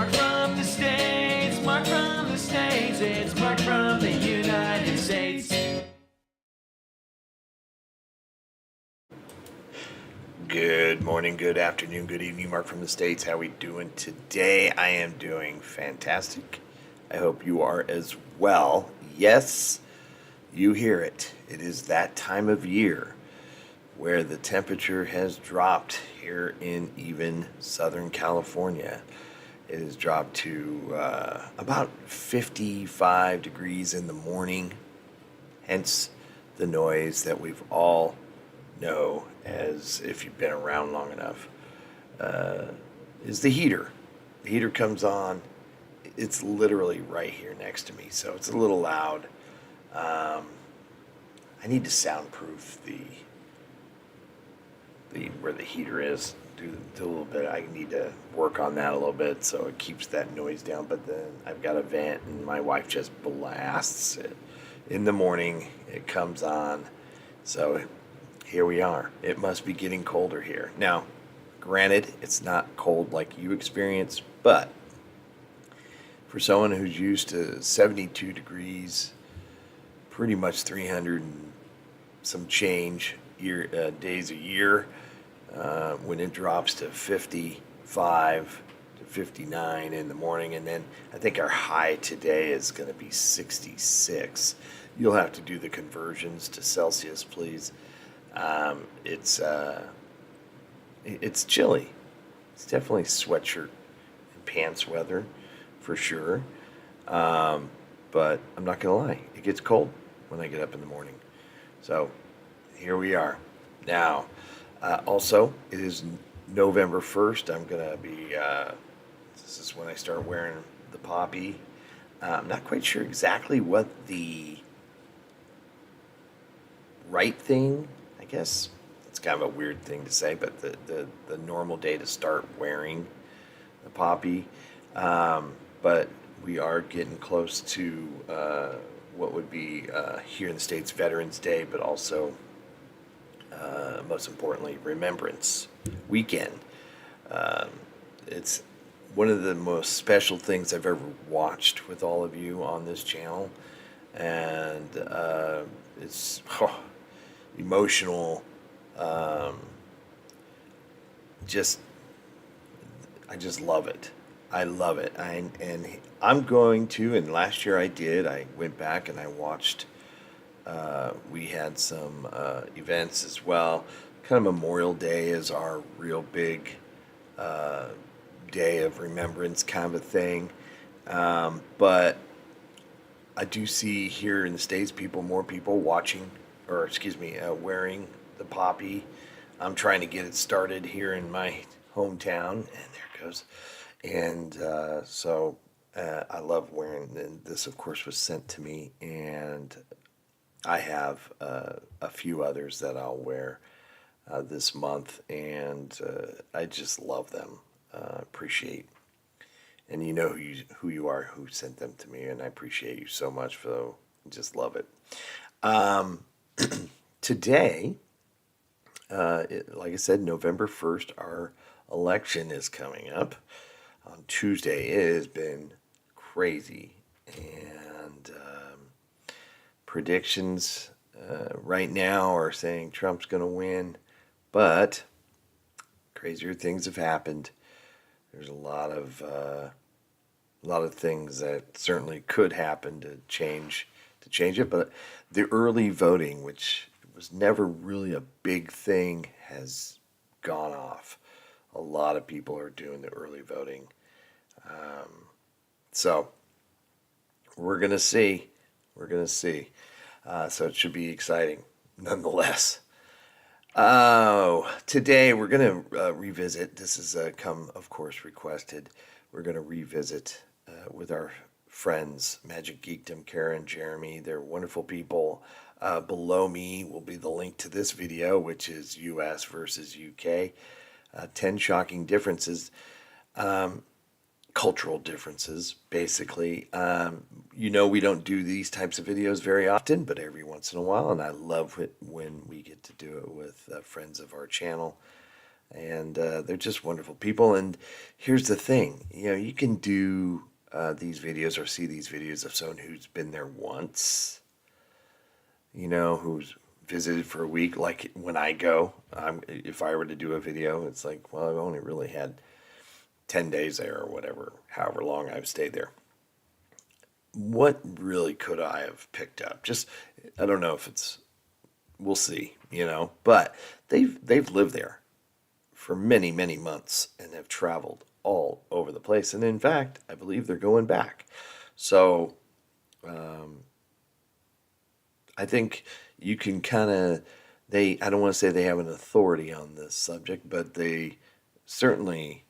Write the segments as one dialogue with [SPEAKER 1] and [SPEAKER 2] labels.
[SPEAKER 1] Mark from the States, Mark from the States, it's Mark from the United States.
[SPEAKER 2] Good morning, good afternoon, good evening, Mark from the States. How we doing today? I am doing fantastic. I hope you are as well. Yes, you hear it. It is that time of year where the temperature has dropped here in even Southern California. It has dropped to about 55 degrees in the morning, hence the noise that we've all know, as if you've been around long enough, is the heater. The heater comes on. It's literally right here next to me, so it's a little loud. I need to soundproof the where the heater is. Do a little bit. I need to work on that a little bit so it keeps that noise down. But then I've got a vent, and my wife just blasts it in the morning. It comes on, so here we are. It must be getting colder here now. Granted, it's not cold like you experience, but for someone who's used to 72 degrees, pretty much 300 and some change days a year, when it drops to 55 to 59 in the morning, and then I think our high today is going to be 66. You'll have to do the conversions to Celsius, please. It's chilly. It's definitely sweatshirt and pants weather for sure. But I'm not gonna lie, it gets cold when I get up in the morning. So here we are. Now, also, it is November 1st. I'm gonna be, this is when I start wearing the poppy. I'm not quite sure exactly what the right thing, I guess. It's kind of a weird thing to say, but the normal day to start wearing the poppy. But we are getting close to what would be here in the States Veterans Day, but also most importantly Remembrance Weekend. It's one of the most special things I've ever watched with all of you on this channel, and it's emotional. I just love it. I love it. And I'm going to, and last year I did, I went back and I watched, we had some events as well. Kind of Memorial Day is our real big day of remembrance kind of a thing. But I do see here in the States more people watching, or excuse me, wearing the poppy. I'm trying to get it started here in my hometown, and there it goes. And so I love wearing, and this of course was sent to me, and I have a few others that I'll wear this month, and I just love them. Appreciate, and you know who you are, who sent them to me, and I appreciate you so much. So just love it. Today, like I said, November 1st, our election is coming up on Tuesday. It has been crazy, and predictions right now are saying Trump's going to win, but crazier things have happened. There's a lot of things that certainly could happen to change it, but the early voting, which was never really a big thing, has gone off. A lot of people are doing the early voting. So we're going to see. So it should be exciting nonetheless. Today we're going to revisit, this has come, of course, requested. We're going to revisit with our friends, Magic Geekdom, Kara and Jeremy. They're wonderful people. Below me will be the link to this video, which is US versus UK. 10 shocking differences, cultural differences, basically. We don't do these types of videos very often, but every once in a while, and I love it when we get to do it with friends of our channel. And they're just wonderful people. And here's the thing, you can do these videos or see these videos of someone who's been there once, who's visited for a week. Like when I go, if I were to do a video, it's like, well, I've only really had 10 days there or whatever, however long I've stayed there. What really could I have picked up? Just, I don't know if we'll see, but they've lived there for many, many months and have traveled all over the place. And in fact, I believe they're going back. So I think you can kind of, I don't want to say they have an authority on this subject, but they certainly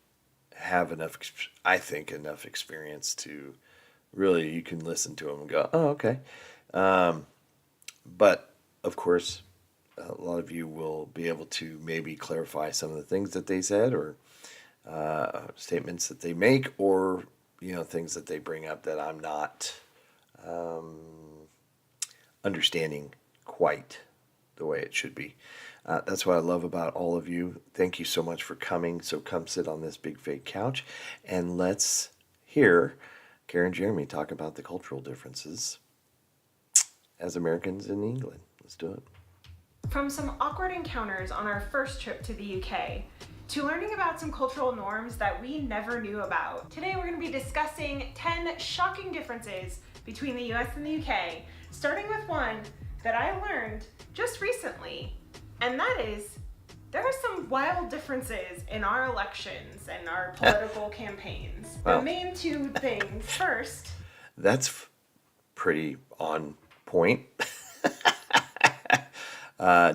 [SPEAKER 2] have enough, I think, enough experience to really, you can listen to them and go, oh, okay. But of course, a lot of you will be able to maybe clarify some of the things that they said, or statements that they make, or things that they bring up that I'm not understanding quite the way it should be. That's what I love about all of you. Thank you so much for coming. So come sit on this big fake couch and let's hear Karen and Jeremy talk about the cultural differences as Americans in England. Let's do it.
[SPEAKER 3] From some awkward encounters on our first trip to the UK, to learning about some cultural norms that we never knew about. Today we're going to be discussing 10 shocking differences between the US and the UK, starting with one that I learned just recently, and that is there are some wild differences in our elections and our political campaigns.
[SPEAKER 2] Wow.
[SPEAKER 3] The main two things. First,
[SPEAKER 2] That's pretty on point.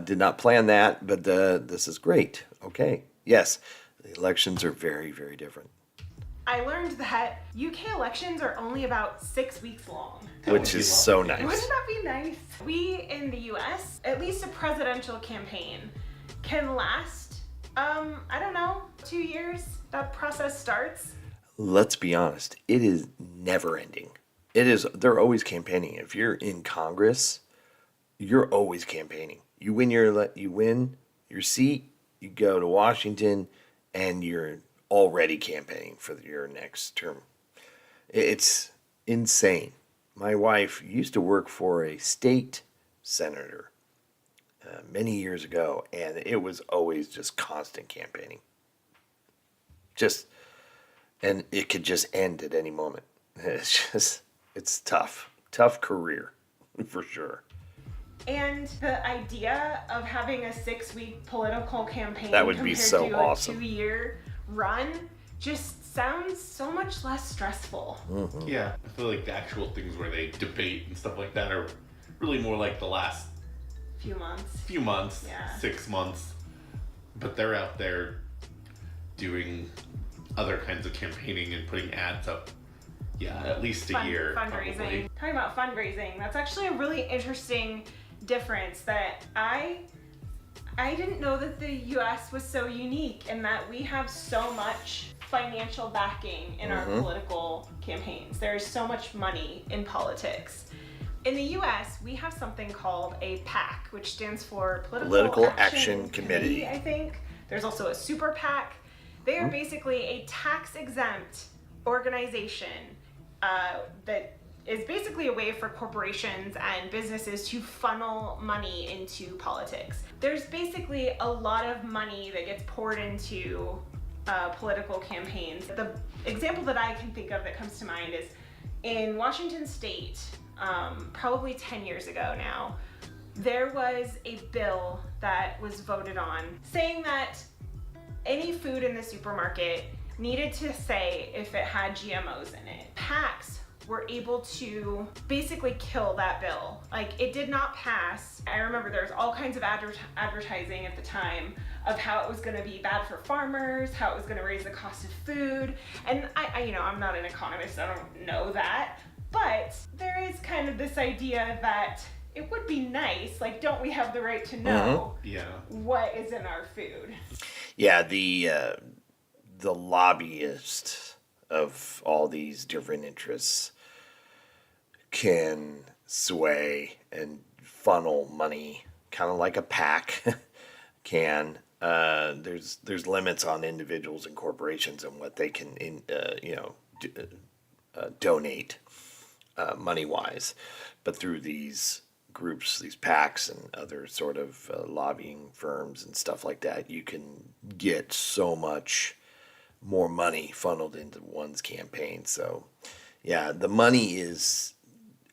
[SPEAKER 2] Did not plan that, but this is great. Okay. Yes, the elections are very, very different.
[SPEAKER 3] I learned that UK elections are only about 6 weeks long.
[SPEAKER 2] Which is so nice.
[SPEAKER 3] Wouldn't that be nice? We in the US, at least a presidential campaign, can last, I don't know, 2 years. That process starts.
[SPEAKER 2] Let's be honest, it is never ending. They're always campaigning. If you're in Congress, you're always campaigning. You win your seat, you go to Washington, and you're already campaigning for your next term. It's insane. My wife used to work for a state senator many years ago, and it was always just constant campaigning. And it could just end at any moment. It's tough career for sure.
[SPEAKER 3] And the idea of having a 6-week political campaign
[SPEAKER 2] That would be
[SPEAKER 3] compared
[SPEAKER 2] so
[SPEAKER 3] to
[SPEAKER 2] awesome.
[SPEAKER 3] a 2-year run just sounds so much less stressful.
[SPEAKER 2] Mm-hmm.
[SPEAKER 4] Yeah, I feel like the actual things where they debate and stuff like that are really more like the last
[SPEAKER 3] Few months. Yeah.
[SPEAKER 4] 6 months. But they're out there doing other kinds of campaigning and putting ads up. Yeah, at least a year.
[SPEAKER 3] Fundraising.
[SPEAKER 4] Probably.
[SPEAKER 3] Talking about fundraising, that's actually a really interesting difference that I didn't know that the US was so unique in that we have so much financial backing in our political campaigns. There is so much money in politics. In the US, we have something called a PAC, which stands for Political Action Committee, I think. There's also a Super PAC. They are basically a tax-exempt organization that is basically a way for corporations and businesses to funnel money into politics. There's basically a lot of money that gets poured into political campaigns. The example that I can think of that comes to mind is in Washington State, probably 10 years ago now, there was a bill that was voted on saying that any food in the supermarket needed to say if it had GMOs in it. PACs were able to basically kill that bill. Like, it did not pass. I remember there was all kinds of advertising at the time of how it was gonna be bad for farmers, how it was gonna raise the cost of food. And I'm not an economist, I don't know that. But there is kind of this idea that it would be nice, like, don't we have the right to know what is in our food?
[SPEAKER 2] Yeah, the lobbyists of all these different interests can sway and funnel money, kind of like a PAC can, there's limits on individuals and corporations and what they can donate money wise, but through these groups, these PACs and other sort of lobbying firms and stuff like that, you can get so much more money funneled into one's campaign. So yeah, the money is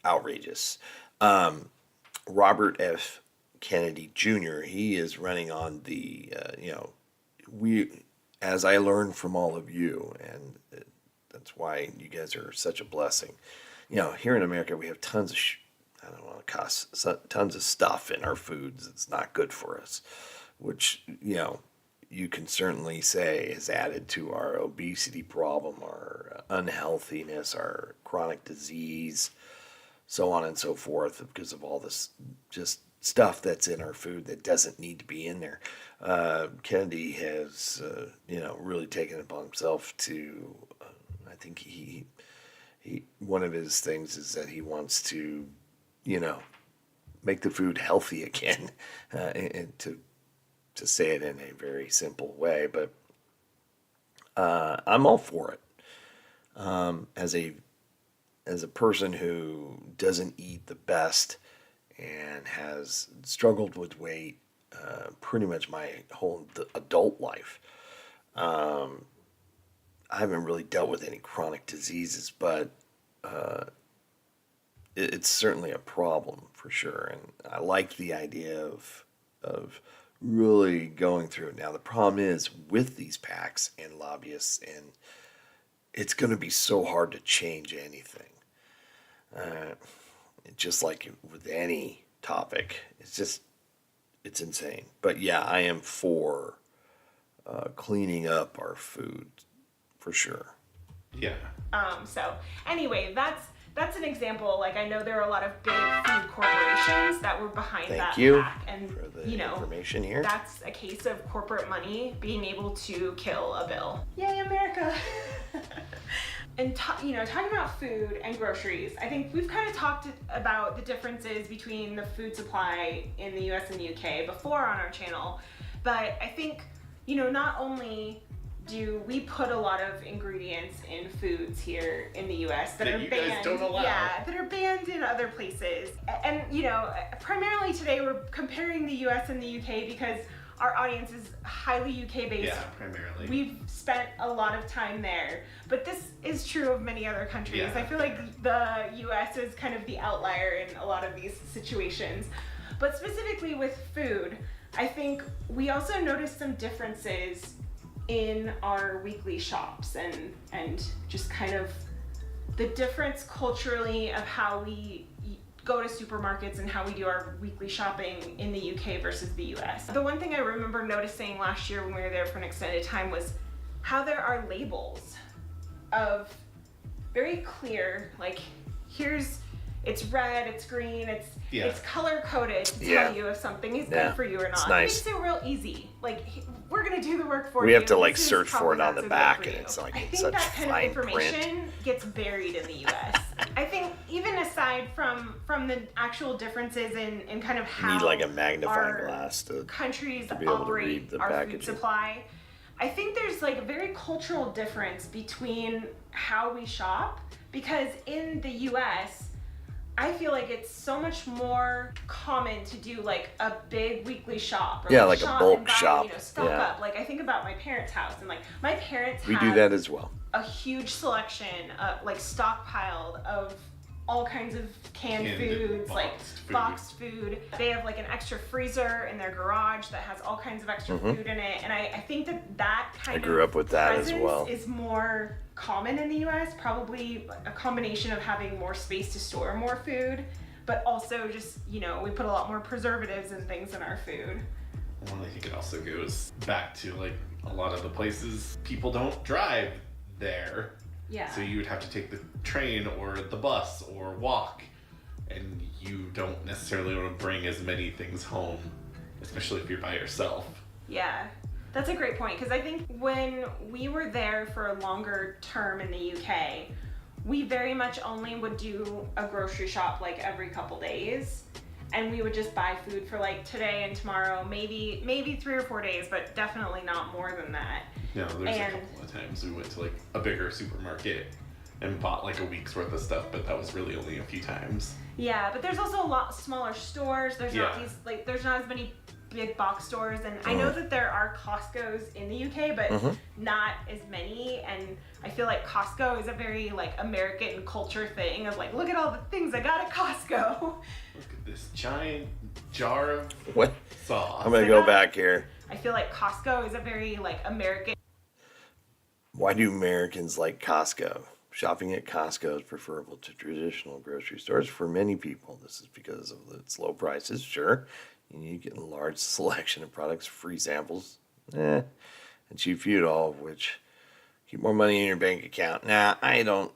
[SPEAKER 2] outrageous. Robert F. Kennedy Jr., he is running on the, as I learned from all of you, and that's why you guys are such a blessing. Here in America, we have tons of, I don't want to cuss, tons of stuff in our foods that's not good for us, which, you can certainly say has added to our obesity problem, our unhealthiness, our chronic disease, so on and so forth, because of all this just stuff that's in our food that doesn't need to be in there. Kennedy has, really taken it upon himself to, I think he one of his things is that he wants to, make the food healthy again, and to say it in a very simple way, but I'm all for it. As a person who doesn't eat the best and has struggled with weight pretty much my whole adult life, I haven't really dealt with any chronic diseases, but it's certainly a problem for sure. And I like the idea of really going through it. Now, the problem is with these PACs and lobbyists, and it's going to be so hard to change anything. Just like with any topic, it's insane. But yeah, I am for cleaning up our food for sure.
[SPEAKER 4] Yeah.
[SPEAKER 3] So anyway, that's an example. Like, I know there are a lot of big food corporations that were behind that
[SPEAKER 2] Thank you
[SPEAKER 3] PAC, and
[SPEAKER 2] for the information here.
[SPEAKER 3] That's a case of corporate money being able to kill a bill. Yay, America! And talking about food and groceries, I think we've kind of talked about the differences between the food supply in the U.S. and the U.K. before on our channel, but I think not only do we put a lot of ingredients in foods here in the U.S. that are
[SPEAKER 4] you
[SPEAKER 3] banned,
[SPEAKER 4] guys don't allow.
[SPEAKER 3] that are banned in other places, and primarily today we're comparing the U.S. and the U.K. because our audience is highly UK based.
[SPEAKER 4] Yeah, primarily.
[SPEAKER 3] We've spent a lot of time there, but this is true of many other countries.
[SPEAKER 4] Yeah.
[SPEAKER 3] I feel like the US is kind of the outlier in a lot of these situations. But specifically with food, I think we also noticed some differences in our weekly shops and just kind of the difference culturally of how we go to supermarkets and how we do our weekly shopping in the UK versus the US. The one thing I remember noticing last year when we were there for an extended time was how there are labels of very clear, like it's red, it's green, it's color coded to tell you if something is good for you or not.
[SPEAKER 2] It's nice.
[SPEAKER 3] It makes it real easy. Like, we're gonna do the work for you.
[SPEAKER 2] We have to
[SPEAKER 3] This is
[SPEAKER 2] search for
[SPEAKER 3] probably
[SPEAKER 2] it on
[SPEAKER 3] not
[SPEAKER 2] the
[SPEAKER 3] so good
[SPEAKER 2] back,
[SPEAKER 3] for
[SPEAKER 2] and
[SPEAKER 3] you.
[SPEAKER 2] it's like
[SPEAKER 3] I
[SPEAKER 2] in
[SPEAKER 3] think
[SPEAKER 2] such
[SPEAKER 3] that kind of
[SPEAKER 2] fine
[SPEAKER 3] information
[SPEAKER 2] print.
[SPEAKER 3] gets buried in the US. I think even aside from the actual differences in kind of how
[SPEAKER 2] You need like a magnifying
[SPEAKER 3] our
[SPEAKER 2] glass to
[SPEAKER 3] countries
[SPEAKER 2] be able to
[SPEAKER 3] operate
[SPEAKER 2] read the
[SPEAKER 3] our
[SPEAKER 2] packaging.
[SPEAKER 3] food supply, I think there's like a very cultural difference between how we shop, because in the US, I feel like it's so much more common to do like a big weekly shop. Or
[SPEAKER 2] like a
[SPEAKER 3] shop
[SPEAKER 2] bulk
[SPEAKER 3] and buy,
[SPEAKER 2] shop.
[SPEAKER 3] Stock up. Like, I think about my parents' house, and like my parents
[SPEAKER 2] We
[SPEAKER 3] have
[SPEAKER 2] do that as well.
[SPEAKER 3] a huge selection, like stockpiled of all kinds of canned foods, like boxed food. They have like an extra freezer in their garage that has all kinds of extra food in it, and I think that kind of
[SPEAKER 2] I grew up with that as
[SPEAKER 3] presence
[SPEAKER 2] well.
[SPEAKER 3] is more common in the U.S. Probably a combination of having more space to store more food, but also just we put a lot more preservatives and things in our food.
[SPEAKER 4] Well, I think it also goes back to like a lot of the places people don't drive there.
[SPEAKER 3] Yeah.
[SPEAKER 4] So you would have to take the train or the bus or walk, and you don't necessarily want to bring as many things home, especially if you're by yourself.
[SPEAKER 3] Yeah, that's a great point, because I think when we were there for a longer term in the UK, we very much only would do a grocery shop like every couple days. and we would just buy food for like today and tomorrow, maybe 3 or 4 days, but definitely not more than that.
[SPEAKER 4] No, there's a couple of times we went to like a bigger supermarket and bought like a week's worth of stuff, but that was really only a few times.
[SPEAKER 3] Yeah, but there's also a lot smaller stores. There's not
[SPEAKER 4] Yeah.
[SPEAKER 3] these there's not as many big box stores, and I know that there are Costco's in the UK, but not as many. And I feel like Costco is a very like American culture thing of like, look at all the things I got at Costco.
[SPEAKER 4] Look at this giant jar of
[SPEAKER 2] What?
[SPEAKER 4] sauce.
[SPEAKER 2] I'm gonna go back here.
[SPEAKER 3] I feel like Costco is a very like American.
[SPEAKER 2] Why do Americans like Costco? Shopping at Costco is preferable to traditional grocery stores for many people. This is because of its low prices, sure. You get a large selection of products, free samples, and cheap food, all of which keep more money in your bank account. Now, I don't.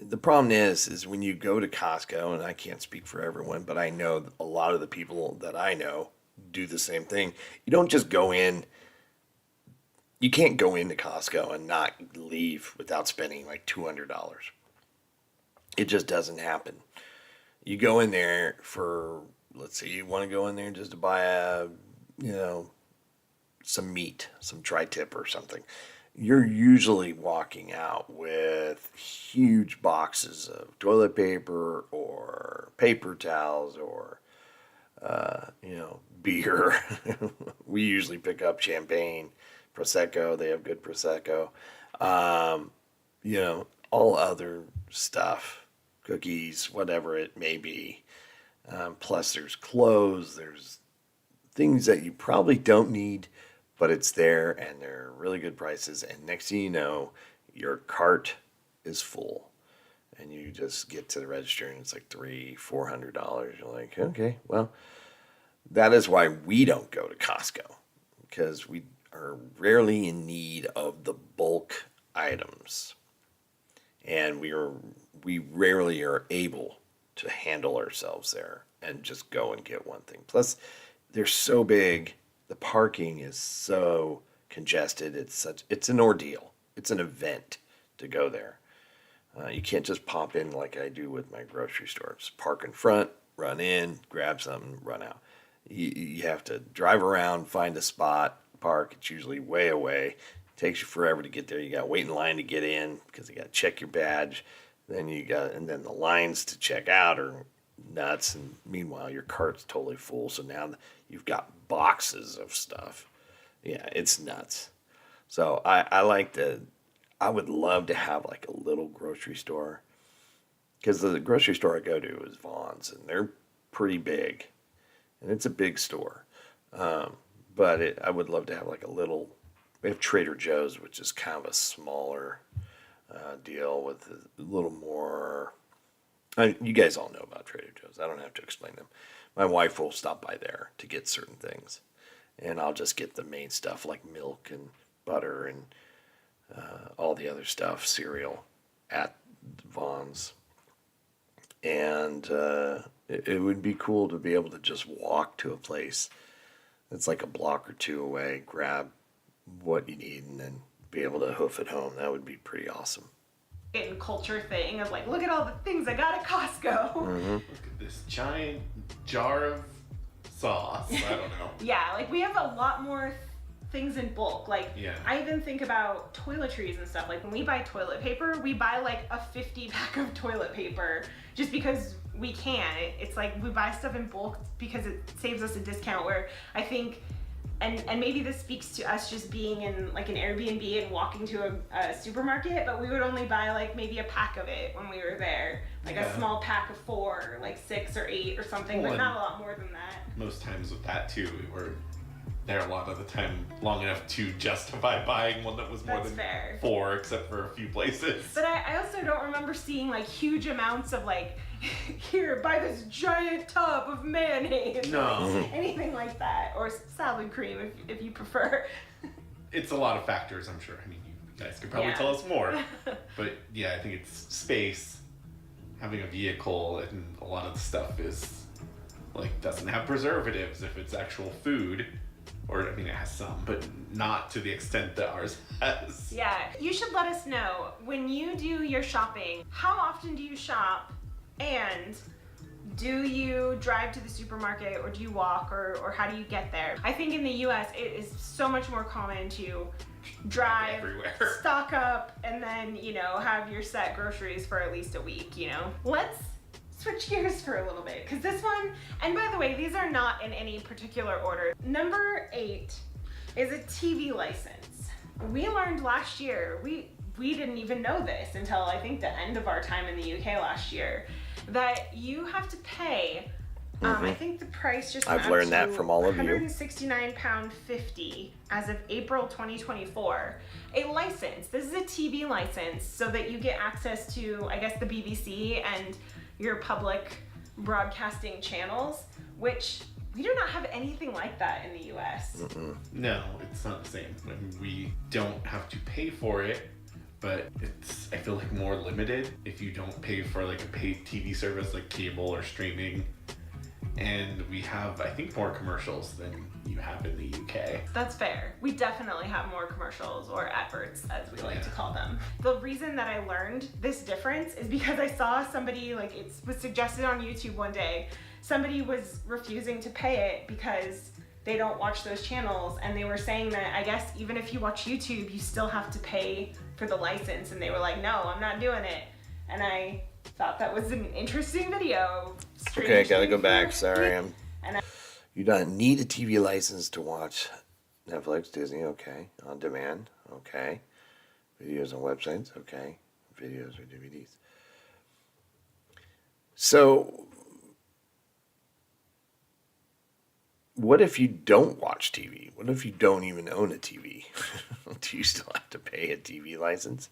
[SPEAKER 2] The problem is when you go to Costco, and I can't speak for everyone, but I know a lot of the people that I know do the same thing. You don't just go in. You can't go into Costco and not leave without spending like $200. It just doesn't happen. You go in there for, let's say you want to go in there just to buy some meat, some tri-tip or something. You're usually walking out with huge boxes of toilet paper or paper towels or, beer. We usually pick up champagne. Prosecco, they have good Prosecco. All other stuff, cookies, whatever it may be. Plus there's clothes, there's things that you probably don't need, but it's there and they're really good prices. And next thing you know, your cart is full. And you just get to the register and it's like $300-$400. You're like, okay, well, that is why we don't go to Costco, because we are rarely in need of the bulk items, and we rarely are able to handle ourselves there and just go and get one thing. Plus, they're so big, the parking is so congested. It's an ordeal. It's an event to go there. You can't just pop in like I do with my grocery store. Just park in front, run in, grab something, run out. You have to drive around, find a spot, park. It's usually way away. It takes you forever to get there. You got to wait in line to get in because you got to check your badge. Then the lines to check out are nuts. And meanwhile, your cart's totally full. So now you've got boxes of stuff. Yeah, it's nuts. So I would love to have like a little grocery store, because the grocery store I go to is Vaughn's, and they're pretty big, and it's a big store. But I would love to have like a little. We have Trader Joe's, which is kind of a smaller deal with a little more. You guys all know about Trader Joe's. I don't have to explain them. My wife will stop by there to get certain things, and I'll just get the main stuff like milk and butter and all the other stuff, cereal, at Vaughn's. And it would be cool to be able to just walk to a place that's like a block or two away, grab what you need, and then be able to hoof it home. That would be pretty awesome.
[SPEAKER 3] In culture thing of like, look at all the things I got at Costco.
[SPEAKER 2] Mm-hmm.
[SPEAKER 4] Look at this giant jar of sauce. I don't know.
[SPEAKER 3] Yeah, like we have a lot more things in bulk. Like,
[SPEAKER 4] Yeah.
[SPEAKER 3] I even think about toiletries and stuff. Like when we buy toilet paper, we buy like a 50 pack of toilet paper just because we can. It's like we buy stuff in bulk because it saves us a discount, where I think, and maybe this speaks to us just being in like an Airbnb and walking to a supermarket, but we would only buy like maybe a pack of it when we were there. Like a
[SPEAKER 4] Yeah.
[SPEAKER 3] small pack of 4, like 6 or 8 or something,
[SPEAKER 4] Well,
[SPEAKER 3] but not a lot more than that.
[SPEAKER 4] Most times with that too, we were there a lot of the time long enough to justify buying one that was more
[SPEAKER 3] That's
[SPEAKER 4] than
[SPEAKER 3] fair.
[SPEAKER 4] 4, except for a few places.
[SPEAKER 3] But I also don't remember seeing like huge amounts of like, here, buy this giant tub of mayonnaise.
[SPEAKER 4] No.
[SPEAKER 3] Anything like that. Or salad cream if you prefer.
[SPEAKER 4] It's a lot of factors, I'm sure. I mean, you guys could probably
[SPEAKER 3] Yeah.
[SPEAKER 4] tell us more. But yeah, I think it's space, having a vehicle, and a lot of the stuff is like doesn't have preservatives if it's actual food. Or, I mean, it has some, but not to the extent that ours has.
[SPEAKER 3] Yeah, you should let us know when you do your shopping, how often do you shop, and Do you drive to the supermarket, or do you walk, or how do you get there? I think in the US it is so much more common to drive,
[SPEAKER 4] Everywhere.
[SPEAKER 3] stock up, and then, you know, have your set groceries for at least a week, you know? Let's switch gears for a little bit, because this one, and by the way, these are not in any particular order. Number 8 is a TV license. We learned last year, we didn't even know this until I think the end of our time in the UK last year, that you have to pay, I think the price just went
[SPEAKER 2] I've
[SPEAKER 3] up
[SPEAKER 2] learned
[SPEAKER 3] to
[SPEAKER 2] that from all of you.
[SPEAKER 3] £169.50 as of April 2024. A license. This is a TV license so that you get access to, I guess, the BBC and your public broadcasting channels, which we do not have anything like that in the US.
[SPEAKER 4] No, it's not the same. I mean, we don't have to pay for it, but it's, I feel like, more limited if you don't pay for like a paid TV service like cable or streaming. And we have, I think, more commercials than you have in the UK.
[SPEAKER 3] That's fair. We definitely have more commercials, or adverts as we like to call them. The reason that I learned this difference is because I saw somebody, like, it was suggested on YouTube one day, somebody was refusing to pay it because they don't watch those channels, and they were saying that, I guess, even if you watch YouTube, you still have to pay for the license, and they were like, no, I'm not doing it. And I thought that was an interesting video.
[SPEAKER 2] Okay, gotta go back. Sorry,
[SPEAKER 3] And
[SPEAKER 2] you don't need a TV license to watch Netflix, Disney. Okay, on demand. Okay, videos on websites. Okay, videos or DVDs. So, what if you don't watch TV? What if you don't even own a TV? Do you still have to pay a TV license?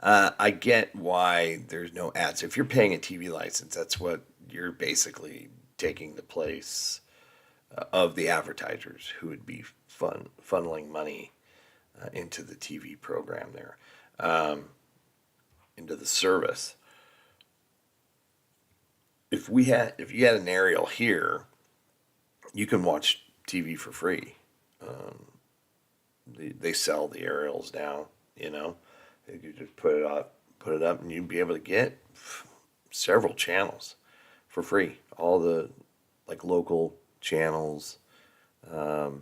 [SPEAKER 2] I get why there's no ads. If you're paying a TV license, that's what you're basically taking the place of the advertisers who would be funneling money into the TV program there, into the service. If you had an aerial here, you can watch TV for free. They sell the aerials now, you know. You could just put it up, and you'd be able to get several channels for free. All the like local channels. So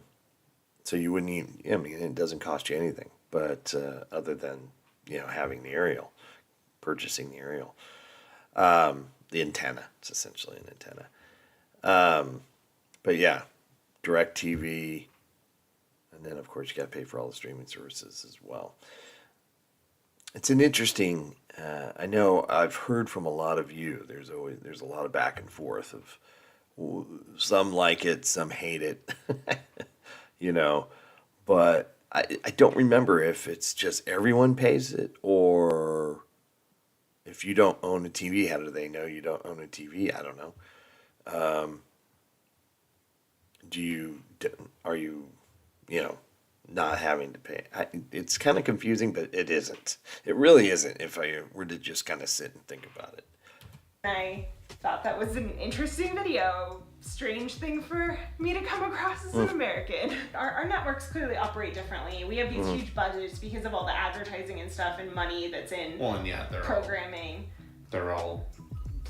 [SPEAKER 2] you wouldn't even, I mean, it doesn't cost you anything, but other than, you know, having the aerial, purchasing the aerial. The antenna. It's essentially an antenna. But yeah, DirecTV, and then of course you got to pay for all the streaming services as well. It's an interesting. I know I've heard from a lot of you. There's a lot of back and forth of some like it, some hate it, you know. But I don't remember if it's just everyone pays it, or if you don't own a TV, how do they know you don't own a TV? I don't know. Are you, you know, not having to pay? It's kind of confusing, but it isn't. It really isn't if I were to just kind of sit and think about it.
[SPEAKER 3] I thought that was an interesting video. Strange thing for me to come across as an American. Our networks clearly operate differently. We have these huge budgets because of all the advertising and stuff and money that's in programming.
[SPEAKER 4] They're all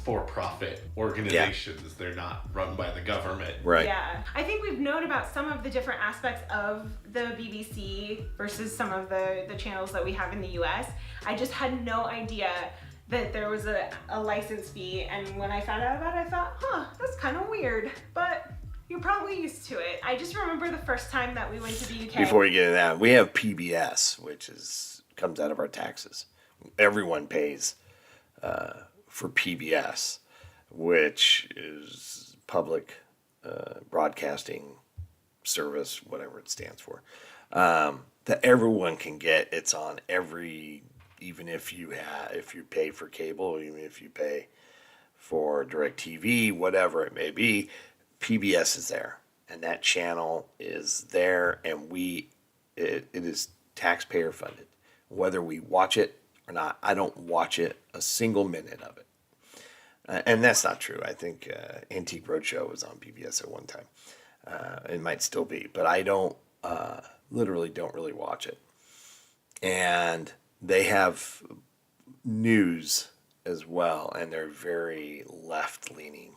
[SPEAKER 4] for-profit organizations. Yeah. They're not run by the government.
[SPEAKER 2] Right.
[SPEAKER 3] Yeah. I think we've known about some of the different aspects of the BBC versus some of the channels that we have in the US. I just had no idea that there was a license fee, and when I found out about it, I thought, that's kind of weird, but you're probably used to it. I just remember the first time that we went to the UK.
[SPEAKER 2] Before you get into that, we have PBS, which comes out of our taxes. Everyone pays for PBS, which is public broadcasting service, whatever it stands for, that everyone can get. It's on every, even if you pay for cable, even if you pay for DirecTV, whatever it may be, PBS is there, and that channel is there, and it is taxpayer funded, whether we watch it or not. I don't watch it a single minute of it. And that's not true. I think Antique Roadshow was on PBS at one time. It might still be, but I literally don't really watch it. And they have news as well, and they're very left-leaning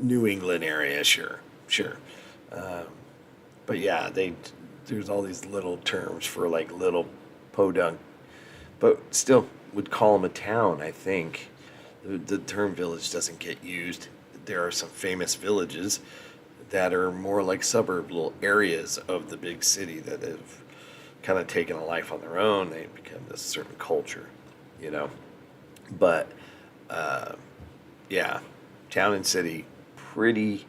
[SPEAKER 2] New England area, sure. But yeah, there's all these little terms for like little podunk, but still would call them a town. I think the term village doesn't get used. There are some famous villages that are more like suburb little areas of the big city that have kind of taken a life on their own. They become this certain culture, you know. But yeah, town and city pretty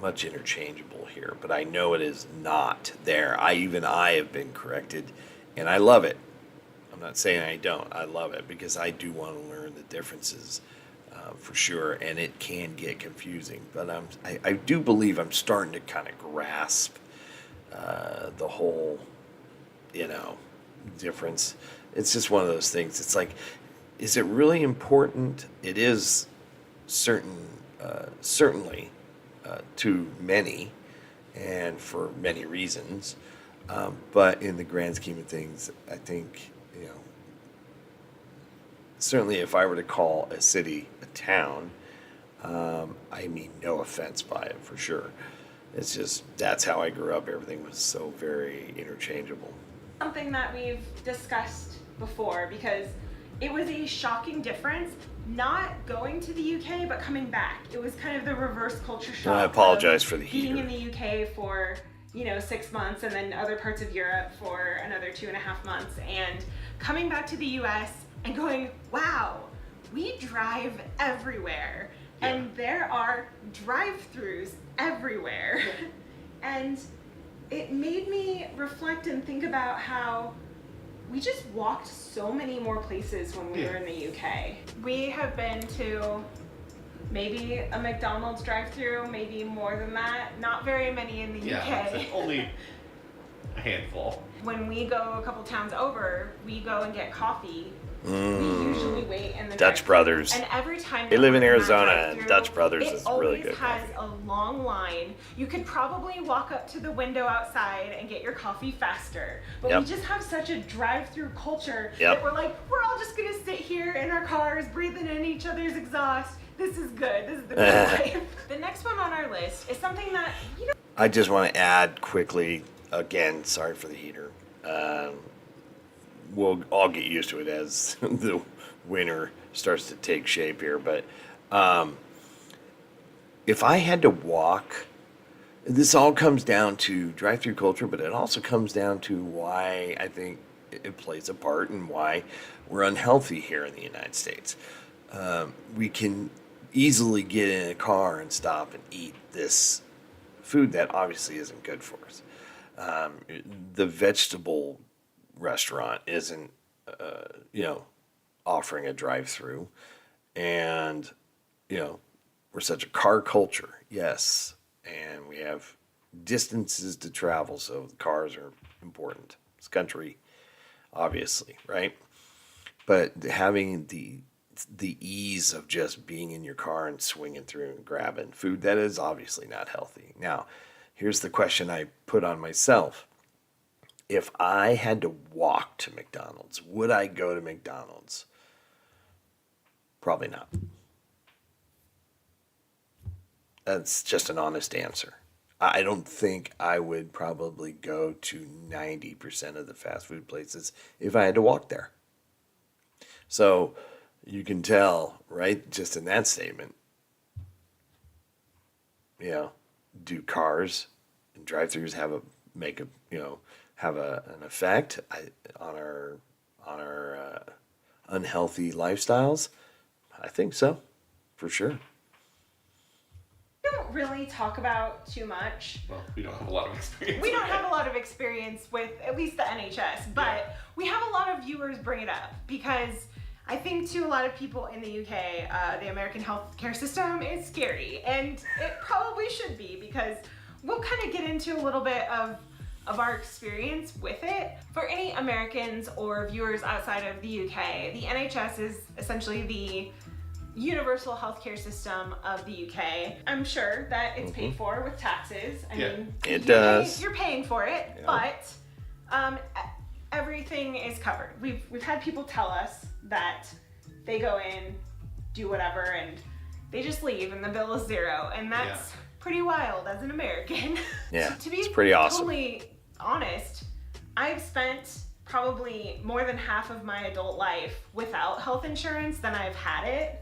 [SPEAKER 2] much interchangeable here, but I know it is not there. I have been corrected, and I love it. I'm not saying I don't. I love it because I do want to learn the differences for sure, and it can get confusing. But I do believe I'm starting to kind of grasp the whole, difference. It's just one of those things. It's like, is it really important? It is certainly to many and for many reasons. But in the grand scheme of things, I think, certainly if I were to call a city a town, I mean no offense by it for sure. It's just, that's how I grew up. Everything was so very interchangeable.
[SPEAKER 3] Something that we've discussed before, because it was a shocking difference not going to the UK but coming back. It was kind of the reverse culture shock.
[SPEAKER 2] I apologize for the
[SPEAKER 3] being
[SPEAKER 2] heater.
[SPEAKER 3] in the UK for 6 months and then other parts of Europe for another 2.5 months, and coming back to the US and going, wow, we drive everywhere.
[SPEAKER 4] Yeah.
[SPEAKER 3] And there are drive-thrus everywhere. And it made me reflect and think about how we just walked so many more places when we were in the UK. We have been to maybe a McDonald's drive-thru, maybe more than that. Not very many in the UK.
[SPEAKER 4] Only a handful.
[SPEAKER 3] When we go a couple towns over, we go and get coffee. We usually wait in the
[SPEAKER 2] Dutch
[SPEAKER 3] drive-thru.
[SPEAKER 2] Brothers.
[SPEAKER 3] And every time
[SPEAKER 2] They live in
[SPEAKER 3] we're that
[SPEAKER 2] Arizona, and
[SPEAKER 3] drive-thru,
[SPEAKER 2] Dutch Brothers is really good
[SPEAKER 3] It always has
[SPEAKER 2] coffee.
[SPEAKER 3] a long line. You could probably walk up to the window outside and get your coffee faster. But
[SPEAKER 2] Yep.
[SPEAKER 3] we just have such a drive-thru culture
[SPEAKER 2] Yep.
[SPEAKER 3] that we're like, we're all just gonna sit here in our cars, breathing in each other's exhaust. This is good. This is the good life. The next one on our list is something that
[SPEAKER 2] I just want to add quickly, again, sorry for the heater. We'll all get used to it as the winter starts to take shape here. But if I had to walk, this all comes down to drive-through culture, but it also comes down to why I think it plays a part and why we're unhealthy here in the United States. We can easily get in a car and stop and eat this food that obviously isn't good for us. The vegetable restaurant isn't, offering a drive-through, and we're such a car culture, yes, and we have distances to travel, so the cars are important. It's country, obviously, right? But having the ease of just being in your car and swinging through and grabbing food that is obviously not healthy. Now, here's the question I put on myself. If I had to walk to McDonald's, would I go to McDonald's? Probably not. That's just an honest answer. I don't think I would probably go to 90% of the fast food places if I had to walk there. So you can tell, right, just in that statement, do cars and drive-thrus have an effect on our unhealthy lifestyles? I think so, for sure.
[SPEAKER 3] we don't really talk about too much.
[SPEAKER 4] Well, we don't have a lot of experience.
[SPEAKER 3] We don't
[SPEAKER 4] with
[SPEAKER 3] have
[SPEAKER 4] it.
[SPEAKER 3] a lot of experience with at least the NHS, but we have a lot of viewers bring it up because I think to a lot of people in the UK, the American healthcare system is scary, and it probably should be, because we'll kind of get into a little bit of our experience with it. For any Americans or viewers outside of the UK, the NHS is essentially the universal healthcare system of the UK. I'm sure that it's paid for with taxes. I mean,
[SPEAKER 2] It does.
[SPEAKER 3] You're paying for it,
[SPEAKER 2] Yeah.
[SPEAKER 3] but everything is covered. We've had people tell us that they go in, do whatever, and they just leave and the bill is zero. And that's pretty wild as an American.
[SPEAKER 2] Yeah,
[SPEAKER 3] To be
[SPEAKER 2] it's pretty awesome.
[SPEAKER 3] totally honest, I've spent probably more than half of my adult life without health insurance than I've had it.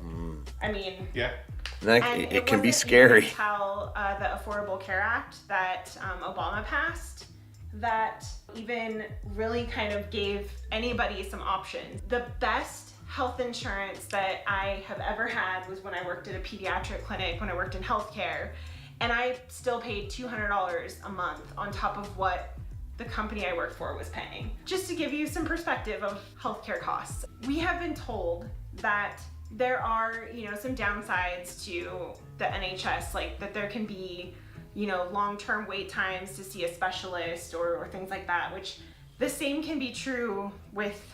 [SPEAKER 3] I mean,
[SPEAKER 2] And it can be
[SPEAKER 3] wasn't
[SPEAKER 2] scary.
[SPEAKER 3] until the Affordable Care Act that Obama passed that even really kind of gave anybody some options. The best health insurance that I have ever had was when I worked at a pediatric clinic, when I worked in healthcare, and I still paid $200 a month on top of what the company I worked for was paying. Just to give you some perspective of healthcare costs. We have been told that there are, some downsides to the NHS, like that there can be, long-term wait times to see a specialist or things like that, which the same can be true with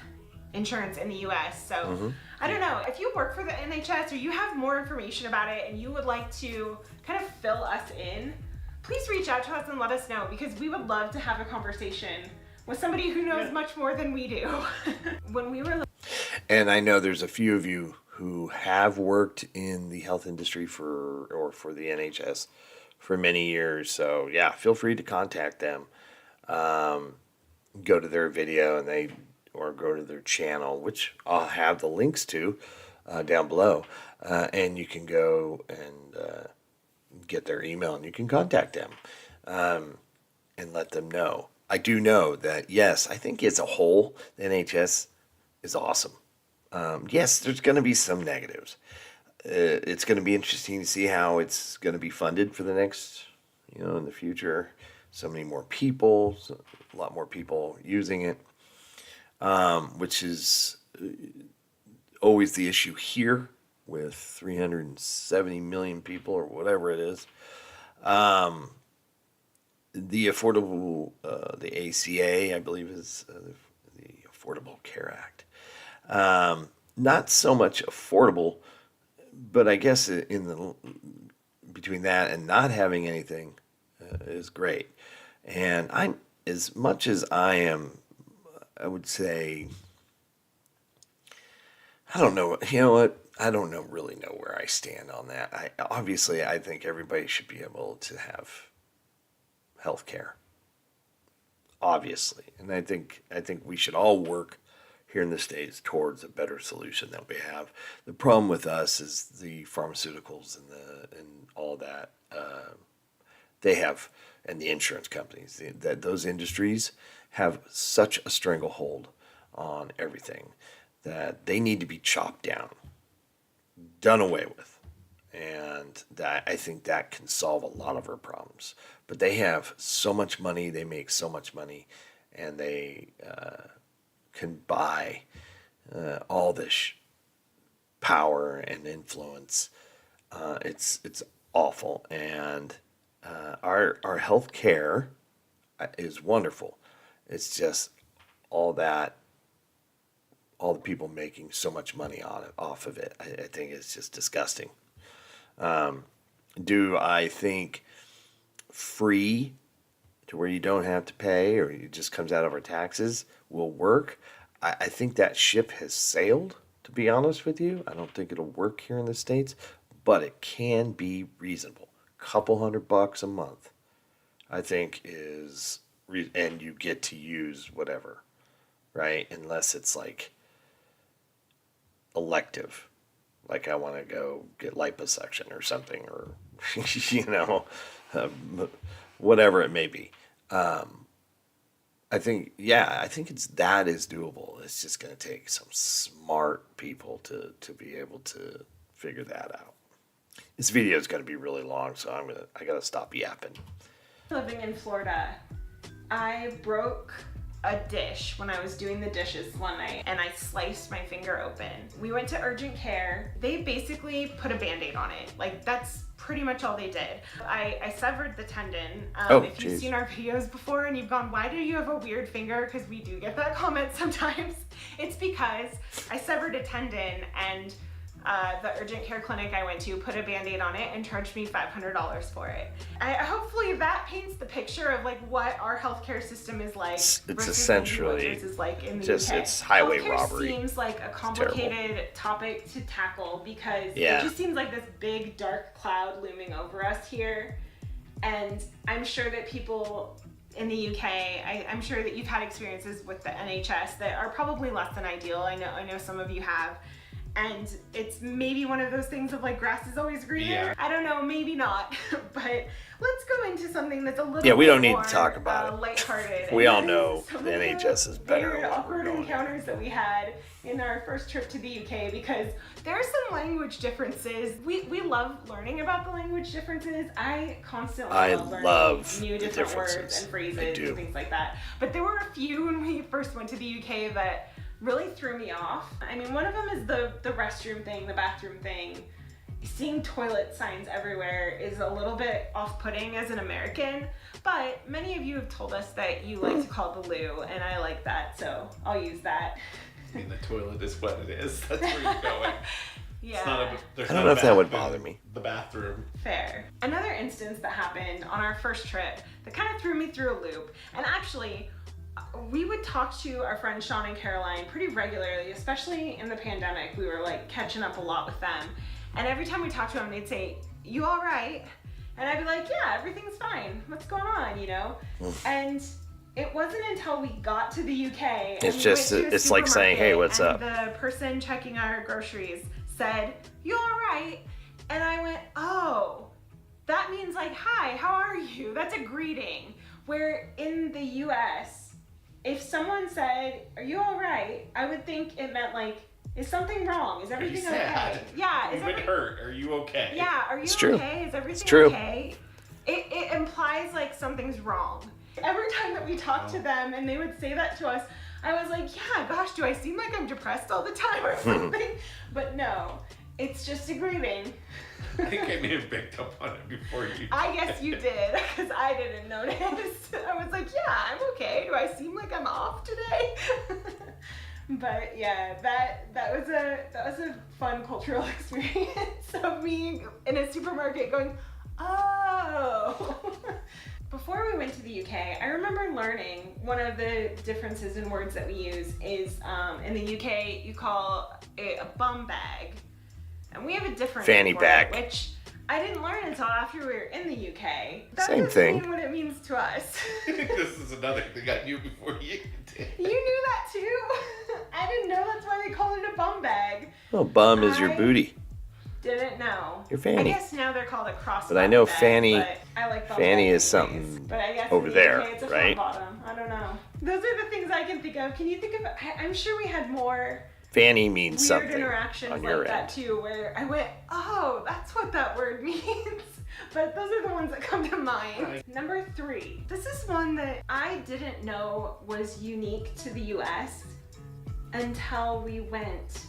[SPEAKER 3] insurance in the US. So I don't know, if you work for the NHS or you have more information about it and you would like to kind of fill us in, please reach out to us and let us know, because we would love to have a conversation with somebody who knows much more than we do. When we were
[SPEAKER 2] And I know there's a few of you who have worked in the health industry for the NHS for many years. So yeah, feel free to contact them. Go to their video or go to their channel, which I'll have the links to down below, and you can go and get their email and you can contact them and let them know. I do know that, yes, I think as a whole, the NHS is awesome. Yes, there's going to be some negatives. It's going to be interesting to see how it's going to be funded for the next, in the future. So many more people, a lot more people using it, which is always the issue here with 370 million people or whatever it is. The affordable, the ACA, I believe, is the Affordable Care Act. Not so much affordable, but I guess between that and not having anything is great. And as much as I would say, I don't know. You know what? I don't really know where I stand on that. Obviously, I think everybody should be able to have health care. Obviously, and I think we should all work here in the States towards a better solution that we have. The problem with us is the pharmaceuticals and all that they have, and the insurance companies. That those industries have such a stranglehold on everything that they need to be chopped down, done away with, and that I think that can solve a lot of our problems. But they have so much money, they make so much money, and they can buy all this power and influence. It's awful, and our health care is wonderful. It's just all the people making so much money off of it. I think it's just disgusting. Do I think free to where you don't have to pay or it just comes out of our taxes will work? I think that ship has sailed, to be honest with you. I don't think it'll work here in the States, but it can be reasonable. Couple $100 a month, I think and you get to use whatever, right? Unless it's like elective, like I want to go get liposuction or something, or whatever it may be. I think that is doable. It's just going to take some smart people to be able to figure that out. This video is going to be really long, so I got to stop yapping.
[SPEAKER 3] living in Florida, I broke a dish when I was doing the dishes one night and I sliced my finger open. We went to urgent care. They basically put a Band-Aid on it. Like, that's pretty much all they did. I severed the tendon. If you've seen our videos before and you've gone, why do you have a weird finger? Because we do get that comment sometimes. It's because I severed a tendon and the urgent care clinic I went to put a Band-Aid on it and charged me $500 for it. Hopefully that paints the picture of like what our healthcare system is like.
[SPEAKER 2] It's
[SPEAKER 3] versus
[SPEAKER 2] essentially
[SPEAKER 3] what is like in the
[SPEAKER 2] just
[SPEAKER 3] UK.
[SPEAKER 2] it's highway
[SPEAKER 3] Healthcare
[SPEAKER 2] robbery.
[SPEAKER 3] seems like a complicated topic to tackle because
[SPEAKER 2] Yeah.
[SPEAKER 3] it just seems like this big dark cloud looming over us here. And I'm sure that people in the UK, I'm sure that you've had experiences with the NHS that are probably less than ideal. I know some of you have. And it's maybe one of those things of like grass is always greener.
[SPEAKER 4] Yeah.
[SPEAKER 3] I don't know, maybe not. But let's go into something that's a little
[SPEAKER 2] Yeah, we
[SPEAKER 3] bit
[SPEAKER 2] don't need to
[SPEAKER 3] more,
[SPEAKER 2] talk about it.
[SPEAKER 3] lighthearted.
[SPEAKER 2] We
[SPEAKER 3] And
[SPEAKER 2] all
[SPEAKER 3] that
[SPEAKER 2] know
[SPEAKER 3] some
[SPEAKER 2] the
[SPEAKER 3] of
[SPEAKER 2] NHS is better
[SPEAKER 3] weird,
[SPEAKER 2] than what we're
[SPEAKER 3] awkward
[SPEAKER 2] going.
[SPEAKER 3] encounters that we had in our first trip to the UK because there are some language differences. We love learning about the language differences. I constantly love learning
[SPEAKER 2] love
[SPEAKER 3] new
[SPEAKER 2] the
[SPEAKER 3] different words
[SPEAKER 2] differences.
[SPEAKER 3] and phrases
[SPEAKER 2] I do.
[SPEAKER 3] and things like that. But there were a few when we first went to the UK that really threw me off. I mean, one of them is the restroom thing, the bathroom thing. Seeing toilet signs everywhere is a little bit off-putting as an American, but many of you have told us that you like to call it the loo, and I like that, so I'll use that.
[SPEAKER 4] I mean, the toilet is what it is. That's where you're going.
[SPEAKER 3] Yeah.
[SPEAKER 4] It's not a, there's
[SPEAKER 2] I don't
[SPEAKER 4] not
[SPEAKER 2] know
[SPEAKER 4] a
[SPEAKER 2] if that would
[SPEAKER 4] bathroom
[SPEAKER 2] bother
[SPEAKER 4] in
[SPEAKER 2] me.
[SPEAKER 4] The bathroom.
[SPEAKER 3] Fair. Another instance that happened on our first trip that kind of threw me through a loop, and actually, we would talk to our friends Sean and Caroline pretty regularly, especially in the pandemic. We were like catching up a lot with them. And every time we talked to them, they'd say, "You all right?" And I'd be like, "Yeah, everything's fine. What's going on?" You know? And it wasn't until we got to the UK. And
[SPEAKER 2] It's
[SPEAKER 3] we
[SPEAKER 2] just-
[SPEAKER 3] went to a
[SPEAKER 2] it's like saying, "Hey, what's
[SPEAKER 3] supermarket,
[SPEAKER 2] up?"
[SPEAKER 3] and the person checking our groceries said, "You all right?" And I went, "Oh, that means like, hi, how are you?" That's a greeting. Where in the US, if someone said, "Are you all right?" I would think it meant like, is something wrong? Is
[SPEAKER 4] Are you
[SPEAKER 3] everything
[SPEAKER 4] sad?
[SPEAKER 3] okay? Yeah, is
[SPEAKER 4] You've been
[SPEAKER 3] everything
[SPEAKER 4] hurt. Are you okay?
[SPEAKER 3] Yeah, are you
[SPEAKER 2] It's true.
[SPEAKER 3] okay? Is everything
[SPEAKER 2] It's true.
[SPEAKER 3] okay? It implies like something's wrong. Every time that we talked to them and they would say that to us, I was like, yeah, gosh, do I seem like I'm depressed all the time or something? But no, it's just a greeting.
[SPEAKER 4] I think I may have picked up on it before you.
[SPEAKER 3] I guess you did, because I didn't notice. I was like, yeah, I'm okay. Do I seem like I'm off today? But yeah, that was a fun cultural experience of me in a supermarket going, oh. Before we went to the UK, I remember learning one of the differences in words that we use is in the UK you call it a bum bag, and we have a different
[SPEAKER 2] Fanny
[SPEAKER 3] name for
[SPEAKER 2] bag.
[SPEAKER 3] it, which I didn't learn until after we were in the UK. That
[SPEAKER 2] Same
[SPEAKER 3] doesn't
[SPEAKER 2] thing.
[SPEAKER 3] mean what it means to us.
[SPEAKER 4] I think this is another thing I knew before you did.
[SPEAKER 3] You knew that too? I didn't know that's why they called it a bum bag.
[SPEAKER 2] Well, bum is your
[SPEAKER 3] I-
[SPEAKER 2] booty.
[SPEAKER 3] Didn't know.
[SPEAKER 2] Your fanny.
[SPEAKER 3] I guess now they're called a cross.
[SPEAKER 2] But I know
[SPEAKER 3] bag,
[SPEAKER 2] fanny-
[SPEAKER 3] but I like bum
[SPEAKER 2] fanny
[SPEAKER 3] bags
[SPEAKER 2] is
[SPEAKER 3] anyways.
[SPEAKER 2] something
[SPEAKER 3] But I guess
[SPEAKER 2] over
[SPEAKER 3] in the
[SPEAKER 2] there,
[SPEAKER 3] UK it's a
[SPEAKER 2] right?
[SPEAKER 3] front bottom. I don't know. Those are the things I can think of. Can you think of? I'm sure we had more
[SPEAKER 2] Fanny means
[SPEAKER 3] weird
[SPEAKER 2] something
[SPEAKER 3] interactions
[SPEAKER 2] on
[SPEAKER 3] like
[SPEAKER 2] your
[SPEAKER 3] that
[SPEAKER 2] end.
[SPEAKER 3] too, where I went, oh, that's what that word means. But those are the ones that come to mind.
[SPEAKER 4] Right.
[SPEAKER 3] Number 3. This is one that I didn't know was unique to the US until we went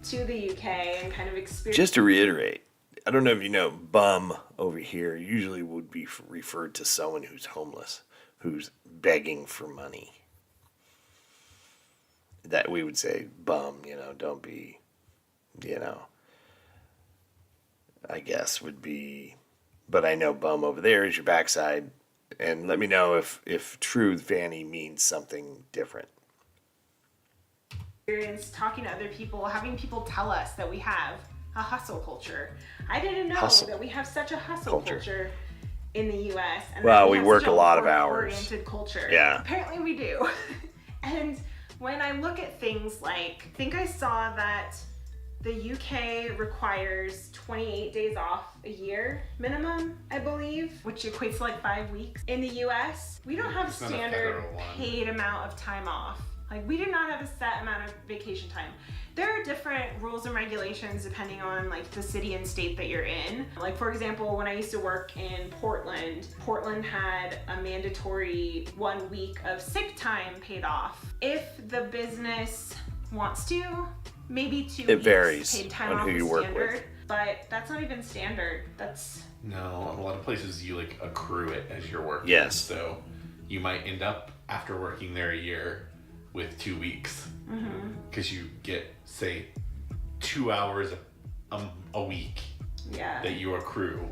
[SPEAKER 3] to the UK and kind of experienced.
[SPEAKER 2] Just to reiterate, I don't know if you know, bum over here usually would be referred to someone who's homeless, who's begging for money. That we would say, bum, don't be, I guess would be, but I know bum over there is your backside, and let me know if true fanny means something different.
[SPEAKER 3] Experience talking to other people, having people tell us that we have a hustle culture. I didn't know
[SPEAKER 2] Hustle
[SPEAKER 3] that we have such a hustle
[SPEAKER 2] culture.
[SPEAKER 3] culture in the US. And
[SPEAKER 2] Well,
[SPEAKER 3] that
[SPEAKER 2] we
[SPEAKER 3] have
[SPEAKER 2] work
[SPEAKER 3] such
[SPEAKER 2] a lot of
[SPEAKER 3] work
[SPEAKER 2] hours.
[SPEAKER 3] oriented culture.
[SPEAKER 2] Yeah.
[SPEAKER 3] Apparently we do. And when I look at things like, I think I saw that the UK requires 28 days off a year minimum, I believe, which equates to like 5 weeks. In the US, we don't have
[SPEAKER 4] It's not a
[SPEAKER 3] standard
[SPEAKER 4] federal one.
[SPEAKER 3] paid amount of time off. Like, we do not have a set amount of vacation time. There are different rules and regulations depending on like the city and state that you're in. Like, for example, when I used to work in Portland, Portland had a mandatory 1 week of sick time paid off. If the business wants to, maybe 2
[SPEAKER 2] It
[SPEAKER 3] weeks
[SPEAKER 2] varies
[SPEAKER 3] paid time
[SPEAKER 2] on
[SPEAKER 3] off
[SPEAKER 2] who
[SPEAKER 3] is
[SPEAKER 2] you work
[SPEAKER 3] standard,
[SPEAKER 2] with.
[SPEAKER 3] but that's not even standard. That's
[SPEAKER 4] No, a lot of places you like accrue it as you're working.
[SPEAKER 2] Yes.
[SPEAKER 4] So you might end up after working there a year with 2 weeks because you get say 2 hours a week
[SPEAKER 3] Yeah.
[SPEAKER 4] that you accrue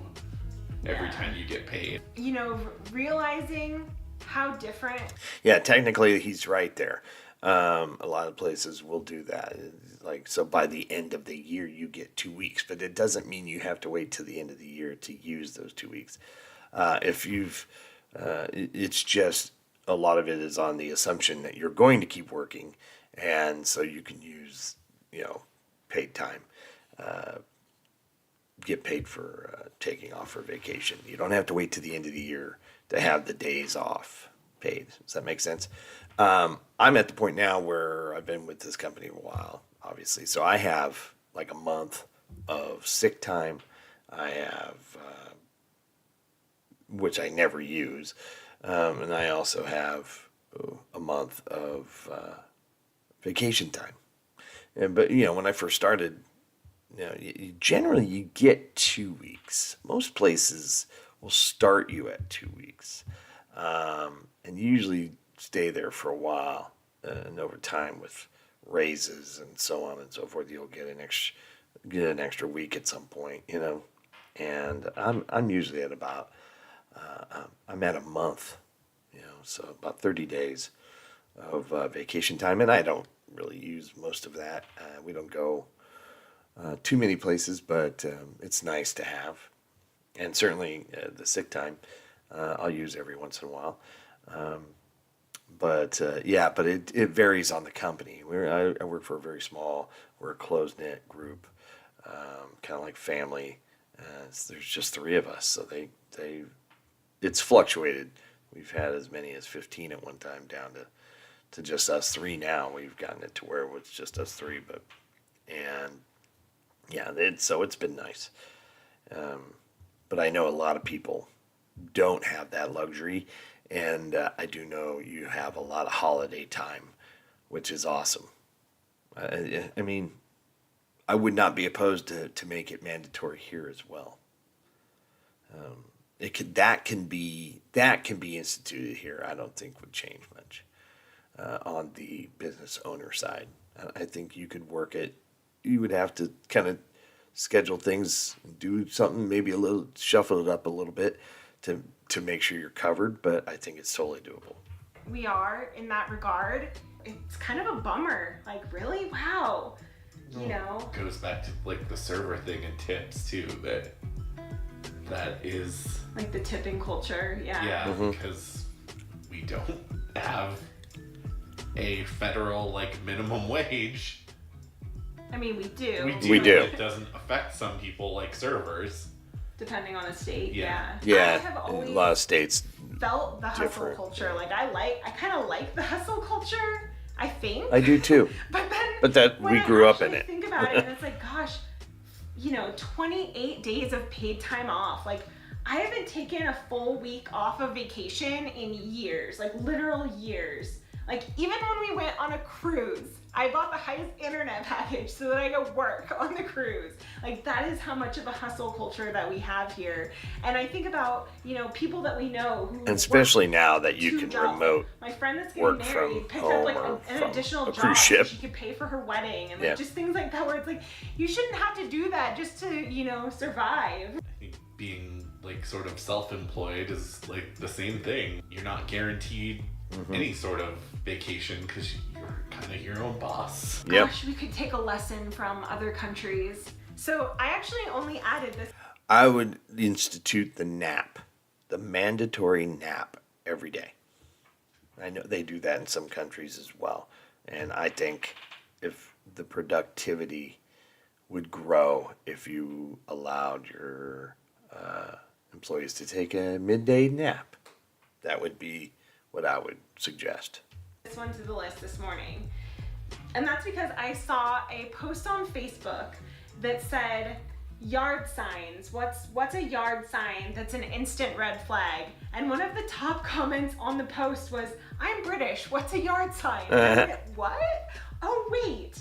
[SPEAKER 4] every
[SPEAKER 3] Yeah.
[SPEAKER 4] time you get paid.
[SPEAKER 3] You know, realizing how different.
[SPEAKER 2] Yeah, technically he's right there. A lot of places will do that. Like, so by the end of the year, you get 2 weeks, but it doesn't mean you have to wait till the end of the year to use those 2 weeks. If you've, it's just a lot of it is on the assumption that you're going to keep working, and so you can use, paid time. Get paid for taking off for vacation. You don't have to wait to the end of the year to have the days off paid. Does that make sense? I'm at the point now where I've been with this company a while, obviously. So I have like a month of sick time. I have, which I never use. And I also have a month of vacation time. But when I first started, generally you get 2 weeks. Most places will start you at 2 weeks, and usually stay there for a while. And over time, with raises and so on and so forth, you'll get an extra week at some point. And I'm usually at about I'm at a month, so about 30 days of vacation time, and I don't really use most of that. We don't go too many places, but it's nice to have. And certainly the sick time I'll use every once in a while. But it varies on the company. I work for a very small, we're a close-knit group, kind of like family. There's just 3 of us, so it's fluctuated. We've had as many as 15 at one time, down to just us 3 now. We've gotten it to where it's just us 3, so it's been nice. But I know a lot of people don't have that luxury, and I do know you have a lot of holiday time, which is awesome. I mean, I would not be opposed to make it mandatory here as well. That can be instituted here. I don't think would change much on the business owner side. I think you could work it. You would have to kind of schedule things, do something, maybe a little, shuffle it up a little bit to make sure you're covered, but I think it's totally doable.
[SPEAKER 3] We are in that regard. It's kind of a bummer. Like, really? Wow.
[SPEAKER 4] Goes back to like the server thing and tips too. That is
[SPEAKER 3] like the tipping culture. Yeah.
[SPEAKER 4] Because we don't have a federal minimum wage.
[SPEAKER 3] I mean, we do.
[SPEAKER 2] We do.
[SPEAKER 4] It doesn't affect some people like servers.
[SPEAKER 3] Depending on the state, yeah.
[SPEAKER 2] Yeah,
[SPEAKER 3] I have
[SPEAKER 2] a
[SPEAKER 3] always
[SPEAKER 2] lot of states
[SPEAKER 3] felt the hustle
[SPEAKER 2] different.
[SPEAKER 3] culture. Like, I kind of like the hustle culture, I think.
[SPEAKER 2] I do too.
[SPEAKER 3] But
[SPEAKER 2] that
[SPEAKER 3] when
[SPEAKER 2] we
[SPEAKER 3] I
[SPEAKER 2] grew up in
[SPEAKER 3] actually
[SPEAKER 2] it.
[SPEAKER 3] Think about it, and it's like, gosh, 28 days of paid time off. Like, I haven't taken a full week off of vacation in years, like literal years. Like, even when we went on a cruise, I bought the highest internet package so that I could work on the cruise. Like, that is how much of a hustle culture that we have here. And I think about, people that we know who,
[SPEAKER 2] and especially now that you
[SPEAKER 3] 2
[SPEAKER 2] can
[SPEAKER 3] jobs.
[SPEAKER 2] remote
[SPEAKER 3] My friend that's getting
[SPEAKER 2] work
[SPEAKER 3] married
[SPEAKER 2] from
[SPEAKER 3] picked
[SPEAKER 2] home
[SPEAKER 3] up
[SPEAKER 2] or
[SPEAKER 3] an
[SPEAKER 2] from
[SPEAKER 3] additional
[SPEAKER 2] a
[SPEAKER 3] job
[SPEAKER 2] cruise
[SPEAKER 3] so
[SPEAKER 2] ship.
[SPEAKER 3] she could pay for her wedding and
[SPEAKER 2] Yeah.
[SPEAKER 3] just things like that, where it's like, you shouldn't have to do that just to, survive.
[SPEAKER 4] I think being sort of self-employed is the same thing. You're not guaranteed any sort of vacation because you're kind of your own boss.
[SPEAKER 2] Yep.
[SPEAKER 3] Gosh, we could take a lesson from other countries. So I actually only added this.
[SPEAKER 2] I would institute the nap, the mandatory nap every day. I know they do that in some countries as well. And I think if the productivity would grow if you allowed your employees to take a midday nap, that would be what I would suggest.
[SPEAKER 3] This one to the list this morning. And that's because I saw a post on Facebook that said, yard signs. What's a yard sign that's an instant red flag? And one of the top comments on the post was, I'm British, what's a yard sign? And I went, what? Oh wait.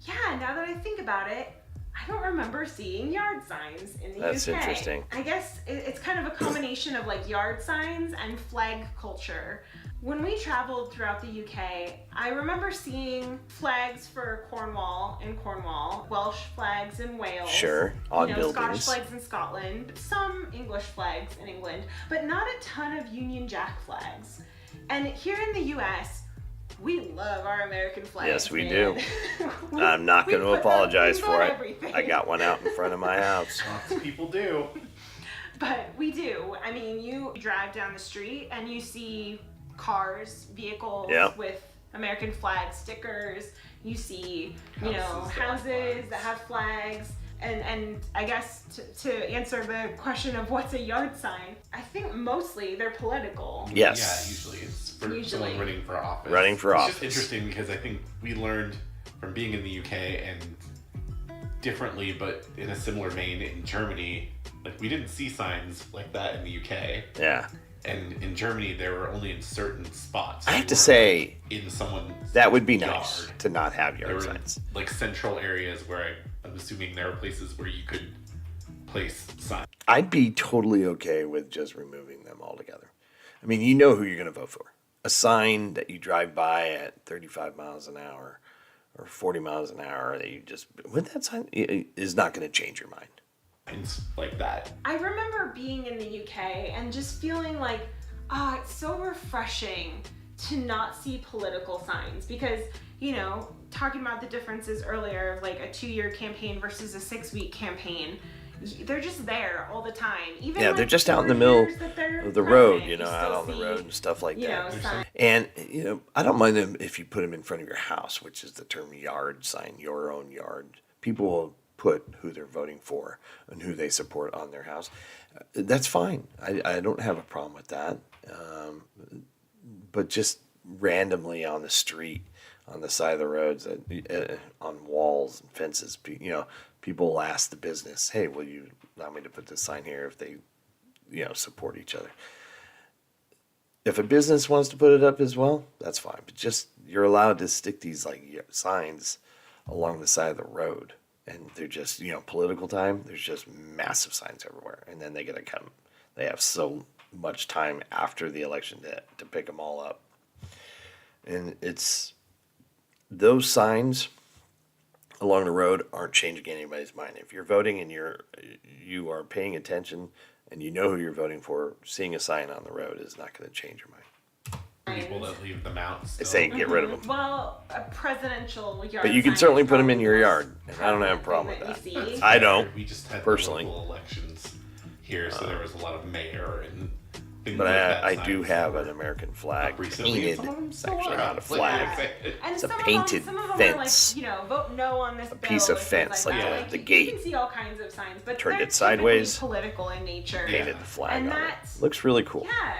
[SPEAKER 3] Yeah, now that I think about it, I don't remember seeing yard signs in the UK.
[SPEAKER 2] That's interesting.
[SPEAKER 3] I guess it's kind of a combination of yard signs and flag culture. When we traveled throughout the UK, I remember seeing flags for Cornwall in Cornwall, Welsh flags in Wales.
[SPEAKER 2] Sure, on buildings.
[SPEAKER 3] Scottish flags in Scotland, some English flags in England, but not a ton of Union Jack flags. And here in the US, we love our American flags.
[SPEAKER 2] Yes, we
[SPEAKER 3] man.
[SPEAKER 2] do. I'm not going to apologize for it.
[SPEAKER 3] Everything.
[SPEAKER 2] I got one out in front of my house.
[SPEAKER 4] Lots of people do.
[SPEAKER 3] But we do. I mean, you drive down the street and you see cars, vehicles
[SPEAKER 2] Yeah.
[SPEAKER 3] with American flag stickers. You see,
[SPEAKER 4] Houses
[SPEAKER 3] houses that have flags. And I guess to answer the question of what's a yard sign, I think mostly they're political.
[SPEAKER 2] Yes.
[SPEAKER 4] Yeah, usually it's for someone running for office.
[SPEAKER 2] Running for office.
[SPEAKER 4] It's just interesting because I think we learned from being in the UK and differently, but in a similar vein in Germany, like we didn't see signs like that in the UK.
[SPEAKER 2] Yeah.
[SPEAKER 4] And in Germany, they were only in certain spots.
[SPEAKER 2] I have
[SPEAKER 4] They
[SPEAKER 2] to
[SPEAKER 4] weren't,
[SPEAKER 2] say,
[SPEAKER 4] in someone's
[SPEAKER 2] that would be
[SPEAKER 4] yard.
[SPEAKER 2] nice to not have
[SPEAKER 4] They
[SPEAKER 2] yard
[SPEAKER 4] were
[SPEAKER 2] signs.
[SPEAKER 4] in, like central areas where I'm assuming there are places where you could place signs.
[SPEAKER 2] I'd be totally okay with just removing them altogether. I mean, you know who you're going to vote for. A sign that you drive by at 35 miles an hour or 40 miles an hour that you just, with that sign, is not going to change your mind.
[SPEAKER 4] Things like that.
[SPEAKER 3] I remember being in the UK and just feeling like, it's so refreshing to not see political signs because, talking about the differences earlier of like a 2-year campaign versus a 6-week campaign, they're just there all the time. Even
[SPEAKER 2] Yeah,
[SPEAKER 3] like
[SPEAKER 2] they're just out in the
[SPEAKER 3] 4
[SPEAKER 2] middle
[SPEAKER 3] years that they're
[SPEAKER 2] of the road,
[SPEAKER 3] president,
[SPEAKER 2] out
[SPEAKER 3] still
[SPEAKER 2] on the
[SPEAKER 3] see,
[SPEAKER 2] road and stuff like that.
[SPEAKER 3] signs.
[SPEAKER 2] And, I don't mind them if you put them in front of your house, which is the term yard sign, your own yard. People will put who they're voting for and who they support on their house. That's fine. I don't have a problem with that. But just randomly on the street, on the side of the roads, on walls and fences, people will ask the business, hey, will you allow me to put this sign here if they, support each other? If a business wants to put it up as well, that's fine. But just, you're allowed to stick these signs along the side of the road. And they're just, political time, there's just massive signs everywhere. And then they got to come. They have so much time after the election to pick them all up. And it's, those signs along the road aren't changing anybody's mind. If you're voting and you are paying attention and you know who you're voting for, seeing a sign on the road is not going to change your mind.
[SPEAKER 4] People that leave them out.
[SPEAKER 2] I
[SPEAKER 4] Still.
[SPEAKER 2] say get rid of them.
[SPEAKER 3] Well, a presidential yard
[SPEAKER 2] But you can
[SPEAKER 3] sign
[SPEAKER 2] certainly
[SPEAKER 3] is
[SPEAKER 2] put them in
[SPEAKER 3] probably
[SPEAKER 2] your
[SPEAKER 3] the
[SPEAKER 2] yard.
[SPEAKER 3] most
[SPEAKER 2] And I don't have a problem with
[SPEAKER 3] prevalent
[SPEAKER 2] that.
[SPEAKER 3] thing you see.
[SPEAKER 2] I don't.
[SPEAKER 4] We just had
[SPEAKER 2] personally.
[SPEAKER 4] the local elections here, so there was a lot of mayor and things
[SPEAKER 2] But
[SPEAKER 4] like that.
[SPEAKER 2] I do
[SPEAKER 4] signs
[SPEAKER 2] have
[SPEAKER 4] that
[SPEAKER 2] an
[SPEAKER 4] were
[SPEAKER 2] American flag
[SPEAKER 4] up recently.
[SPEAKER 2] painted.
[SPEAKER 4] Some of them
[SPEAKER 2] It's
[SPEAKER 4] still
[SPEAKER 2] actually
[SPEAKER 4] are
[SPEAKER 2] not a
[SPEAKER 4] up. Like,
[SPEAKER 2] flag.
[SPEAKER 3] And
[SPEAKER 2] It's a
[SPEAKER 3] some
[SPEAKER 2] painted
[SPEAKER 3] of them
[SPEAKER 2] fence.
[SPEAKER 3] are like, vote no on this bill.
[SPEAKER 2] piece of
[SPEAKER 3] or things
[SPEAKER 2] fence,
[SPEAKER 3] like
[SPEAKER 2] like
[SPEAKER 3] that.
[SPEAKER 2] the
[SPEAKER 3] You
[SPEAKER 2] gate.
[SPEAKER 3] can see all kinds of signs, but
[SPEAKER 2] Turned
[SPEAKER 3] they're
[SPEAKER 2] it sideways.
[SPEAKER 3] typically political in nature.
[SPEAKER 2] Painted the flag
[SPEAKER 3] And
[SPEAKER 2] on it.
[SPEAKER 3] that's-
[SPEAKER 2] Looks really cool.
[SPEAKER 3] Yeah.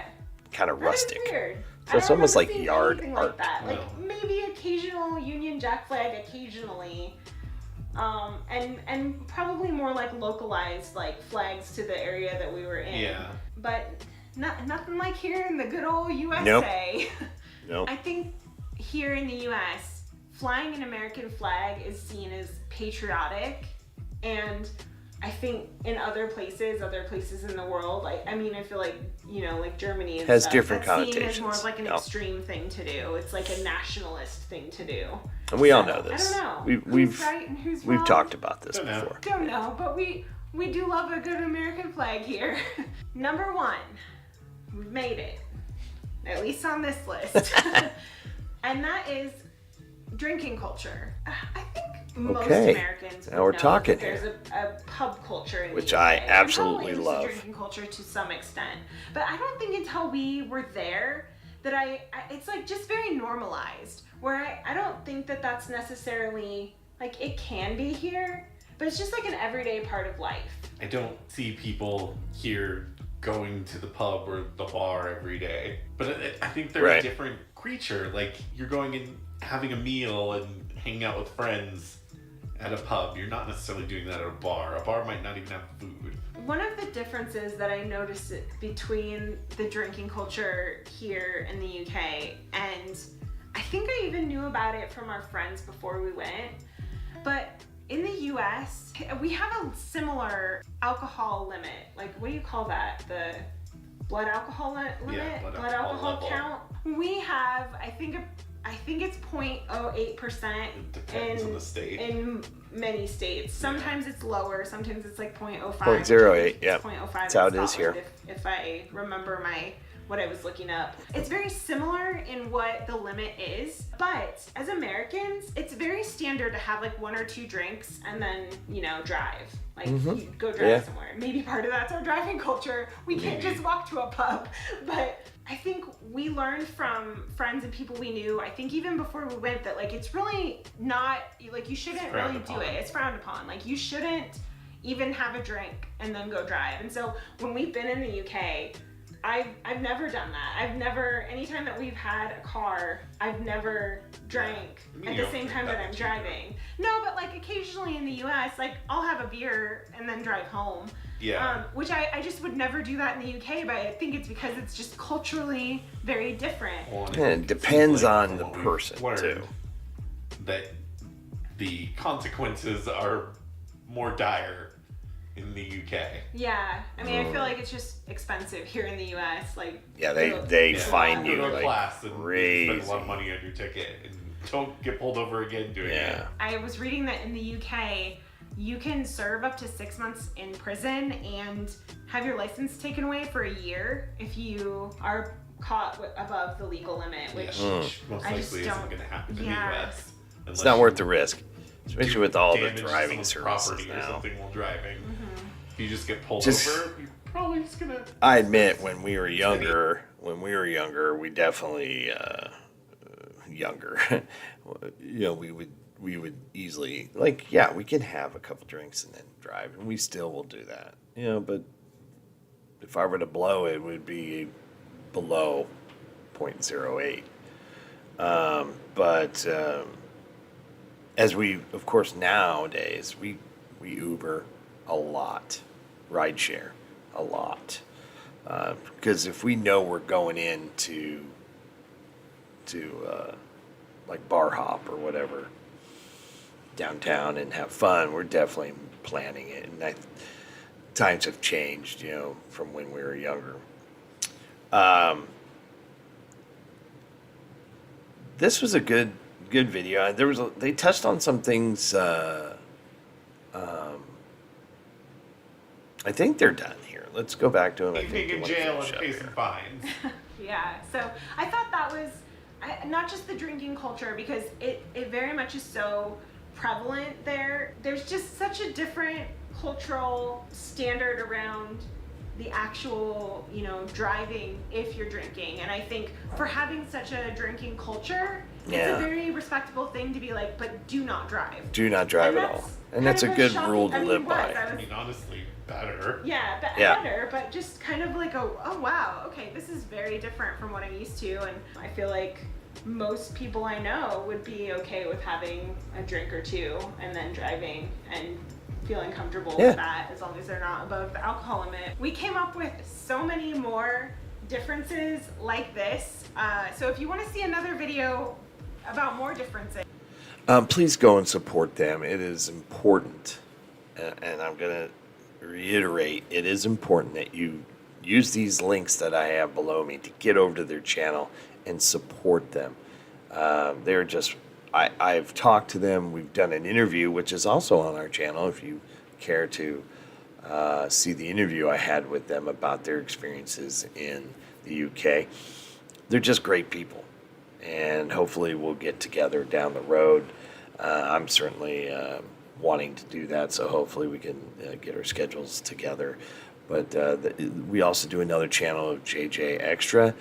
[SPEAKER 2] Kind of
[SPEAKER 3] That is
[SPEAKER 2] rustic.
[SPEAKER 3] weird.
[SPEAKER 2] So
[SPEAKER 3] I
[SPEAKER 2] it's
[SPEAKER 3] don't
[SPEAKER 2] almost
[SPEAKER 3] remember
[SPEAKER 2] like
[SPEAKER 3] seeing
[SPEAKER 2] yard
[SPEAKER 3] anything
[SPEAKER 2] art.
[SPEAKER 3] Like that. Like
[SPEAKER 4] No.
[SPEAKER 3] maybe occasional Union Jack flag occasionally. And probably more like localized like flags to the area that we were in.
[SPEAKER 4] Yeah.
[SPEAKER 3] But nothing like here in the good old USA.
[SPEAKER 2] Nope.
[SPEAKER 3] I think here in the US, flying an American flag is seen as patriotic, and I think in other places in the world, I feel like, like Germany and
[SPEAKER 2] Has
[SPEAKER 3] stuff,
[SPEAKER 2] different
[SPEAKER 3] that's seen as more
[SPEAKER 2] connotations.
[SPEAKER 3] of like an
[SPEAKER 2] Yep.
[SPEAKER 3] extreme thing to do. It's like a nationalist thing to do.
[SPEAKER 2] And we all
[SPEAKER 3] So,
[SPEAKER 2] know this.
[SPEAKER 3] I don't know.
[SPEAKER 2] We've
[SPEAKER 3] Who's right and who's
[SPEAKER 2] we've
[SPEAKER 3] wrong?
[SPEAKER 2] talked about this
[SPEAKER 4] Don't know.
[SPEAKER 2] before.
[SPEAKER 3] Don't know, but we do love a good American flag here. Number 1, we've made it, at least on this list, and that is drinking culture. I think most
[SPEAKER 2] Okay.
[SPEAKER 3] Americans
[SPEAKER 2] Now we're
[SPEAKER 3] know
[SPEAKER 2] talking
[SPEAKER 3] that there's a pub culture in
[SPEAKER 2] Which
[SPEAKER 3] the UK.
[SPEAKER 2] I
[SPEAKER 3] and
[SPEAKER 2] absolutely
[SPEAKER 3] probably
[SPEAKER 2] love.
[SPEAKER 3] a drinking culture to some extent, but I don't think until we were there that it's like just very normalized. Where I don't think that that's necessarily like it can be here, but it's just like an everyday part of life.
[SPEAKER 4] I don't see people here going to the pub or the bar every day. But I think they're
[SPEAKER 2] Right.
[SPEAKER 4] a different creature. Like, you're going and having a meal and hanging out with friends at a pub. You're not necessarily doing that at a bar. A bar might not even have food.
[SPEAKER 3] One of the differences that I noticed between the drinking culture here in the UK, and I think I even knew about it from our friends before we went, but in the US, we have a similar alcohol limit. Like, what do you call that? blood alcohol limit,
[SPEAKER 4] Yeah, blood
[SPEAKER 3] blood
[SPEAKER 4] alcohol
[SPEAKER 3] alcohol
[SPEAKER 4] level.
[SPEAKER 3] count. We have, I think it's 0.08%
[SPEAKER 4] It depends on the state.
[SPEAKER 3] in many states. Sometimes it's lower, sometimes it's like 0.05.
[SPEAKER 2] 0.08, yeah.
[SPEAKER 3] It's 0.05
[SPEAKER 2] That's how
[SPEAKER 3] in
[SPEAKER 2] it is here.
[SPEAKER 3] Scotland, if I remember what I was looking up. It's very similar in what the limit is, but as Americans, it's very standard to have like 1 or 2 drinks and then, drive. Like, you go drive
[SPEAKER 2] Yeah.
[SPEAKER 3] somewhere. Maybe part of that's our driving culture. We can't just walk to a pub. But I think we learned from friends and people we knew, I think even before we went, that like it's really not, like you shouldn't really do it. It's frowned upon. Like you shouldn't even have a drink and then go drive. And so when we've been in the UK, I've never done that. Anytime that we've had a car, I've never drank at the same time that I'm driving. No, but like occasionally in the US, like I'll have a beer and then drive home.
[SPEAKER 4] Yeah.
[SPEAKER 3] Which I just would never do that in the UK, but I think it's because it's just culturally very different.
[SPEAKER 4] Well,
[SPEAKER 2] Yeah, it depends on the person,
[SPEAKER 4] learned
[SPEAKER 2] too.
[SPEAKER 4] That the consequences are more dire in the UK.
[SPEAKER 3] Yeah, I mean, I feel like it's just expensive here in the US. Like,
[SPEAKER 2] Yeah, they
[SPEAKER 4] Yeah,
[SPEAKER 2] fine
[SPEAKER 4] go
[SPEAKER 2] you
[SPEAKER 4] to a
[SPEAKER 2] like
[SPEAKER 4] class and
[SPEAKER 2] crazy.
[SPEAKER 4] spend a lot of money on your ticket and don't get pulled over again doing it.
[SPEAKER 2] Yeah.
[SPEAKER 3] I was reading that in the UK, you can serve up to 6 months in prison and have your license taken away for a year if you are caught above the legal limit, which
[SPEAKER 4] Which most
[SPEAKER 3] I just
[SPEAKER 4] likely isn't
[SPEAKER 3] don't-
[SPEAKER 4] going to happen in
[SPEAKER 3] yeah.
[SPEAKER 4] the US.
[SPEAKER 2] It's not worth the risk, especially with all the
[SPEAKER 4] Damage to
[SPEAKER 2] driving
[SPEAKER 4] someone's
[SPEAKER 2] services
[SPEAKER 4] property or
[SPEAKER 2] now.
[SPEAKER 4] something while driving. If you just get pulled
[SPEAKER 2] Just-
[SPEAKER 4] over, you're probably just gonna.
[SPEAKER 2] I admit, when we were younger, we definitely younger. We would easily we can have a couple drinks and then drive, and we still will do that. But if I were to blow, it would be below 0.08. But as we, of course, nowadays we Uber a lot, rideshare a lot, because if we know we're going in to like bar hop or whatever downtown and have fun, we're definitely planning it. And times have changed, from when we were younger. This was a good video. They touched on some things. I think they're done here. Let's go back to them. I think
[SPEAKER 4] Being
[SPEAKER 2] they
[SPEAKER 4] in
[SPEAKER 2] wanna
[SPEAKER 4] jail
[SPEAKER 2] finish
[SPEAKER 4] and
[SPEAKER 2] up
[SPEAKER 4] pay
[SPEAKER 2] here.
[SPEAKER 4] some fines.
[SPEAKER 3] Yeah, so I thought that was not just the drinking culture, because it very much is so prevalent there. There's just such a different cultural standard around the actual, driving if you're drinking. And I think for having such a drinking culture, it's
[SPEAKER 2] Yeah.
[SPEAKER 3] a very respectable thing to be like, but do not drive.
[SPEAKER 2] Do not drive
[SPEAKER 3] And
[SPEAKER 2] at all.
[SPEAKER 3] that's
[SPEAKER 2] And that's a
[SPEAKER 3] kind
[SPEAKER 2] good
[SPEAKER 3] shocking-
[SPEAKER 2] rule to
[SPEAKER 3] I mean,
[SPEAKER 2] live
[SPEAKER 3] it was.
[SPEAKER 2] by.
[SPEAKER 3] I
[SPEAKER 4] I
[SPEAKER 3] was-
[SPEAKER 4] mean, honestly, better.
[SPEAKER 3] Yeah,
[SPEAKER 2] Yeah.
[SPEAKER 3] better, but just kind of like oh wow, okay, this is very different from what I'm used to, and I feel like most people I know would be okay with having a drink or two and then driving and feeling comfortable
[SPEAKER 2] Yeah.
[SPEAKER 3] with that, as long as they're not above the alcohol limit. We came up with so many more differences like this, so if you want to see another video about more differences,
[SPEAKER 2] Please go and support them. It is important, and I'm going to reiterate, it is important that you use these links that I have below me to get over to their channel and support them. They're just, I've talked to them. We've done an interview, which is also on our channel, if you care to see the interview I had with them about their experiences in the UK. They're just great people, and hopefully we'll get together down the road. I'm certainly wanting to do that, so hopefully we can get our schedules together. But we also do another channel of JJ Extra.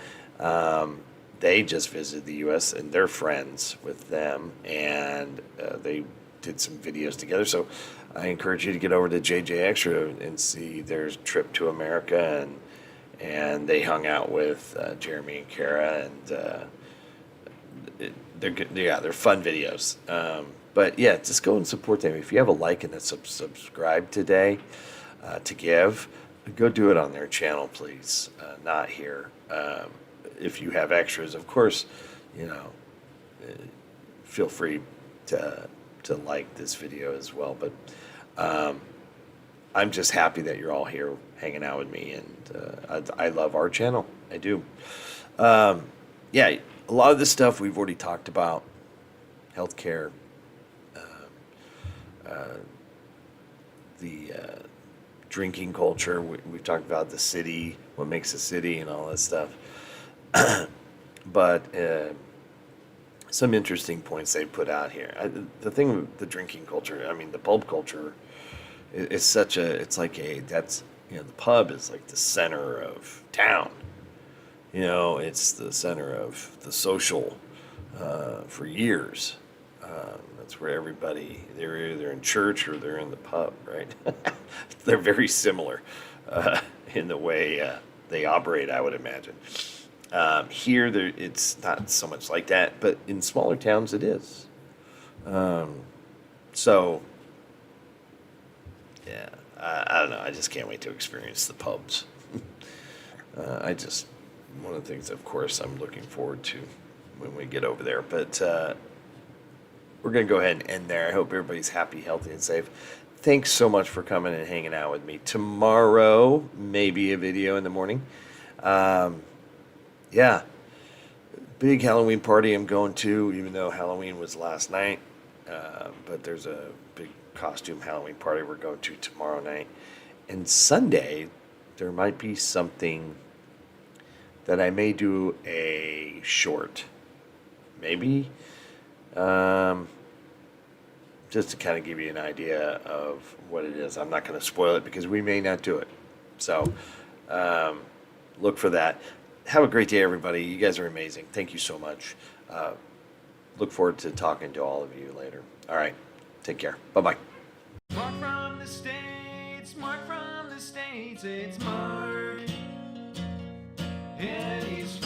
[SPEAKER 2] They just visited the U.S. and they're friends with them, and they did some videos together. So I encourage you to get over to JJ Extra and see their trip to America, and they hung out with Jeremy and Kara, and they're good. Yeah, they're fun videos. But yeah, just go and support them. If you have a like and a subscribe today to give, go do it on their channel, please. Not here. If you have extras, of course, feel free to like this video as well. But I'm just happy that you're all here hanging out with me, and I love our channel. I do. Yeah, a lot of this stuff we've already talked about. Healthcare, the drinking culture. We've talked about the city, what makes a city, and all that stuff. But some interesting points they put out here. The thing with the drinking culture, I mean, the pub culture is such a, it's like a, that's, the pub is like the center of town. It's the center of the social for years. That's where everybody, they're either in church or they're in the pub, right? They're very similar in the way they operate, I would imagine. Here, it's not so much like that, but in smaller towns, it is. So, yeah, I don't know. I just can't wait to experience the pubs. One of the things, of course, I'm looking forward to when we get over there. But we're going to go ahead and end there. I hope everybody's happy, healthy, and safe. Thanks so much for coming and hanging out with me. Tomorrow, maybe a video in the morning. Yeah, big Halloween party I'm going to, even though Halloween was last night. But there's a big costume Halloween party we're going to tomorrow night. And Sunday, there might be something that I may do a short. Maybe. Just to kind of give you an idea of what it is. I'm not going to spoil it because we may not do it. So look for that. Have a great day, everybody. You guys are amazing. Thank you so much. Look forward to talking to all of you later. All right. Take care. Bye-bye.
[SPEAKER 1] Mark from the States, Mark from the States, it's Mark. And he's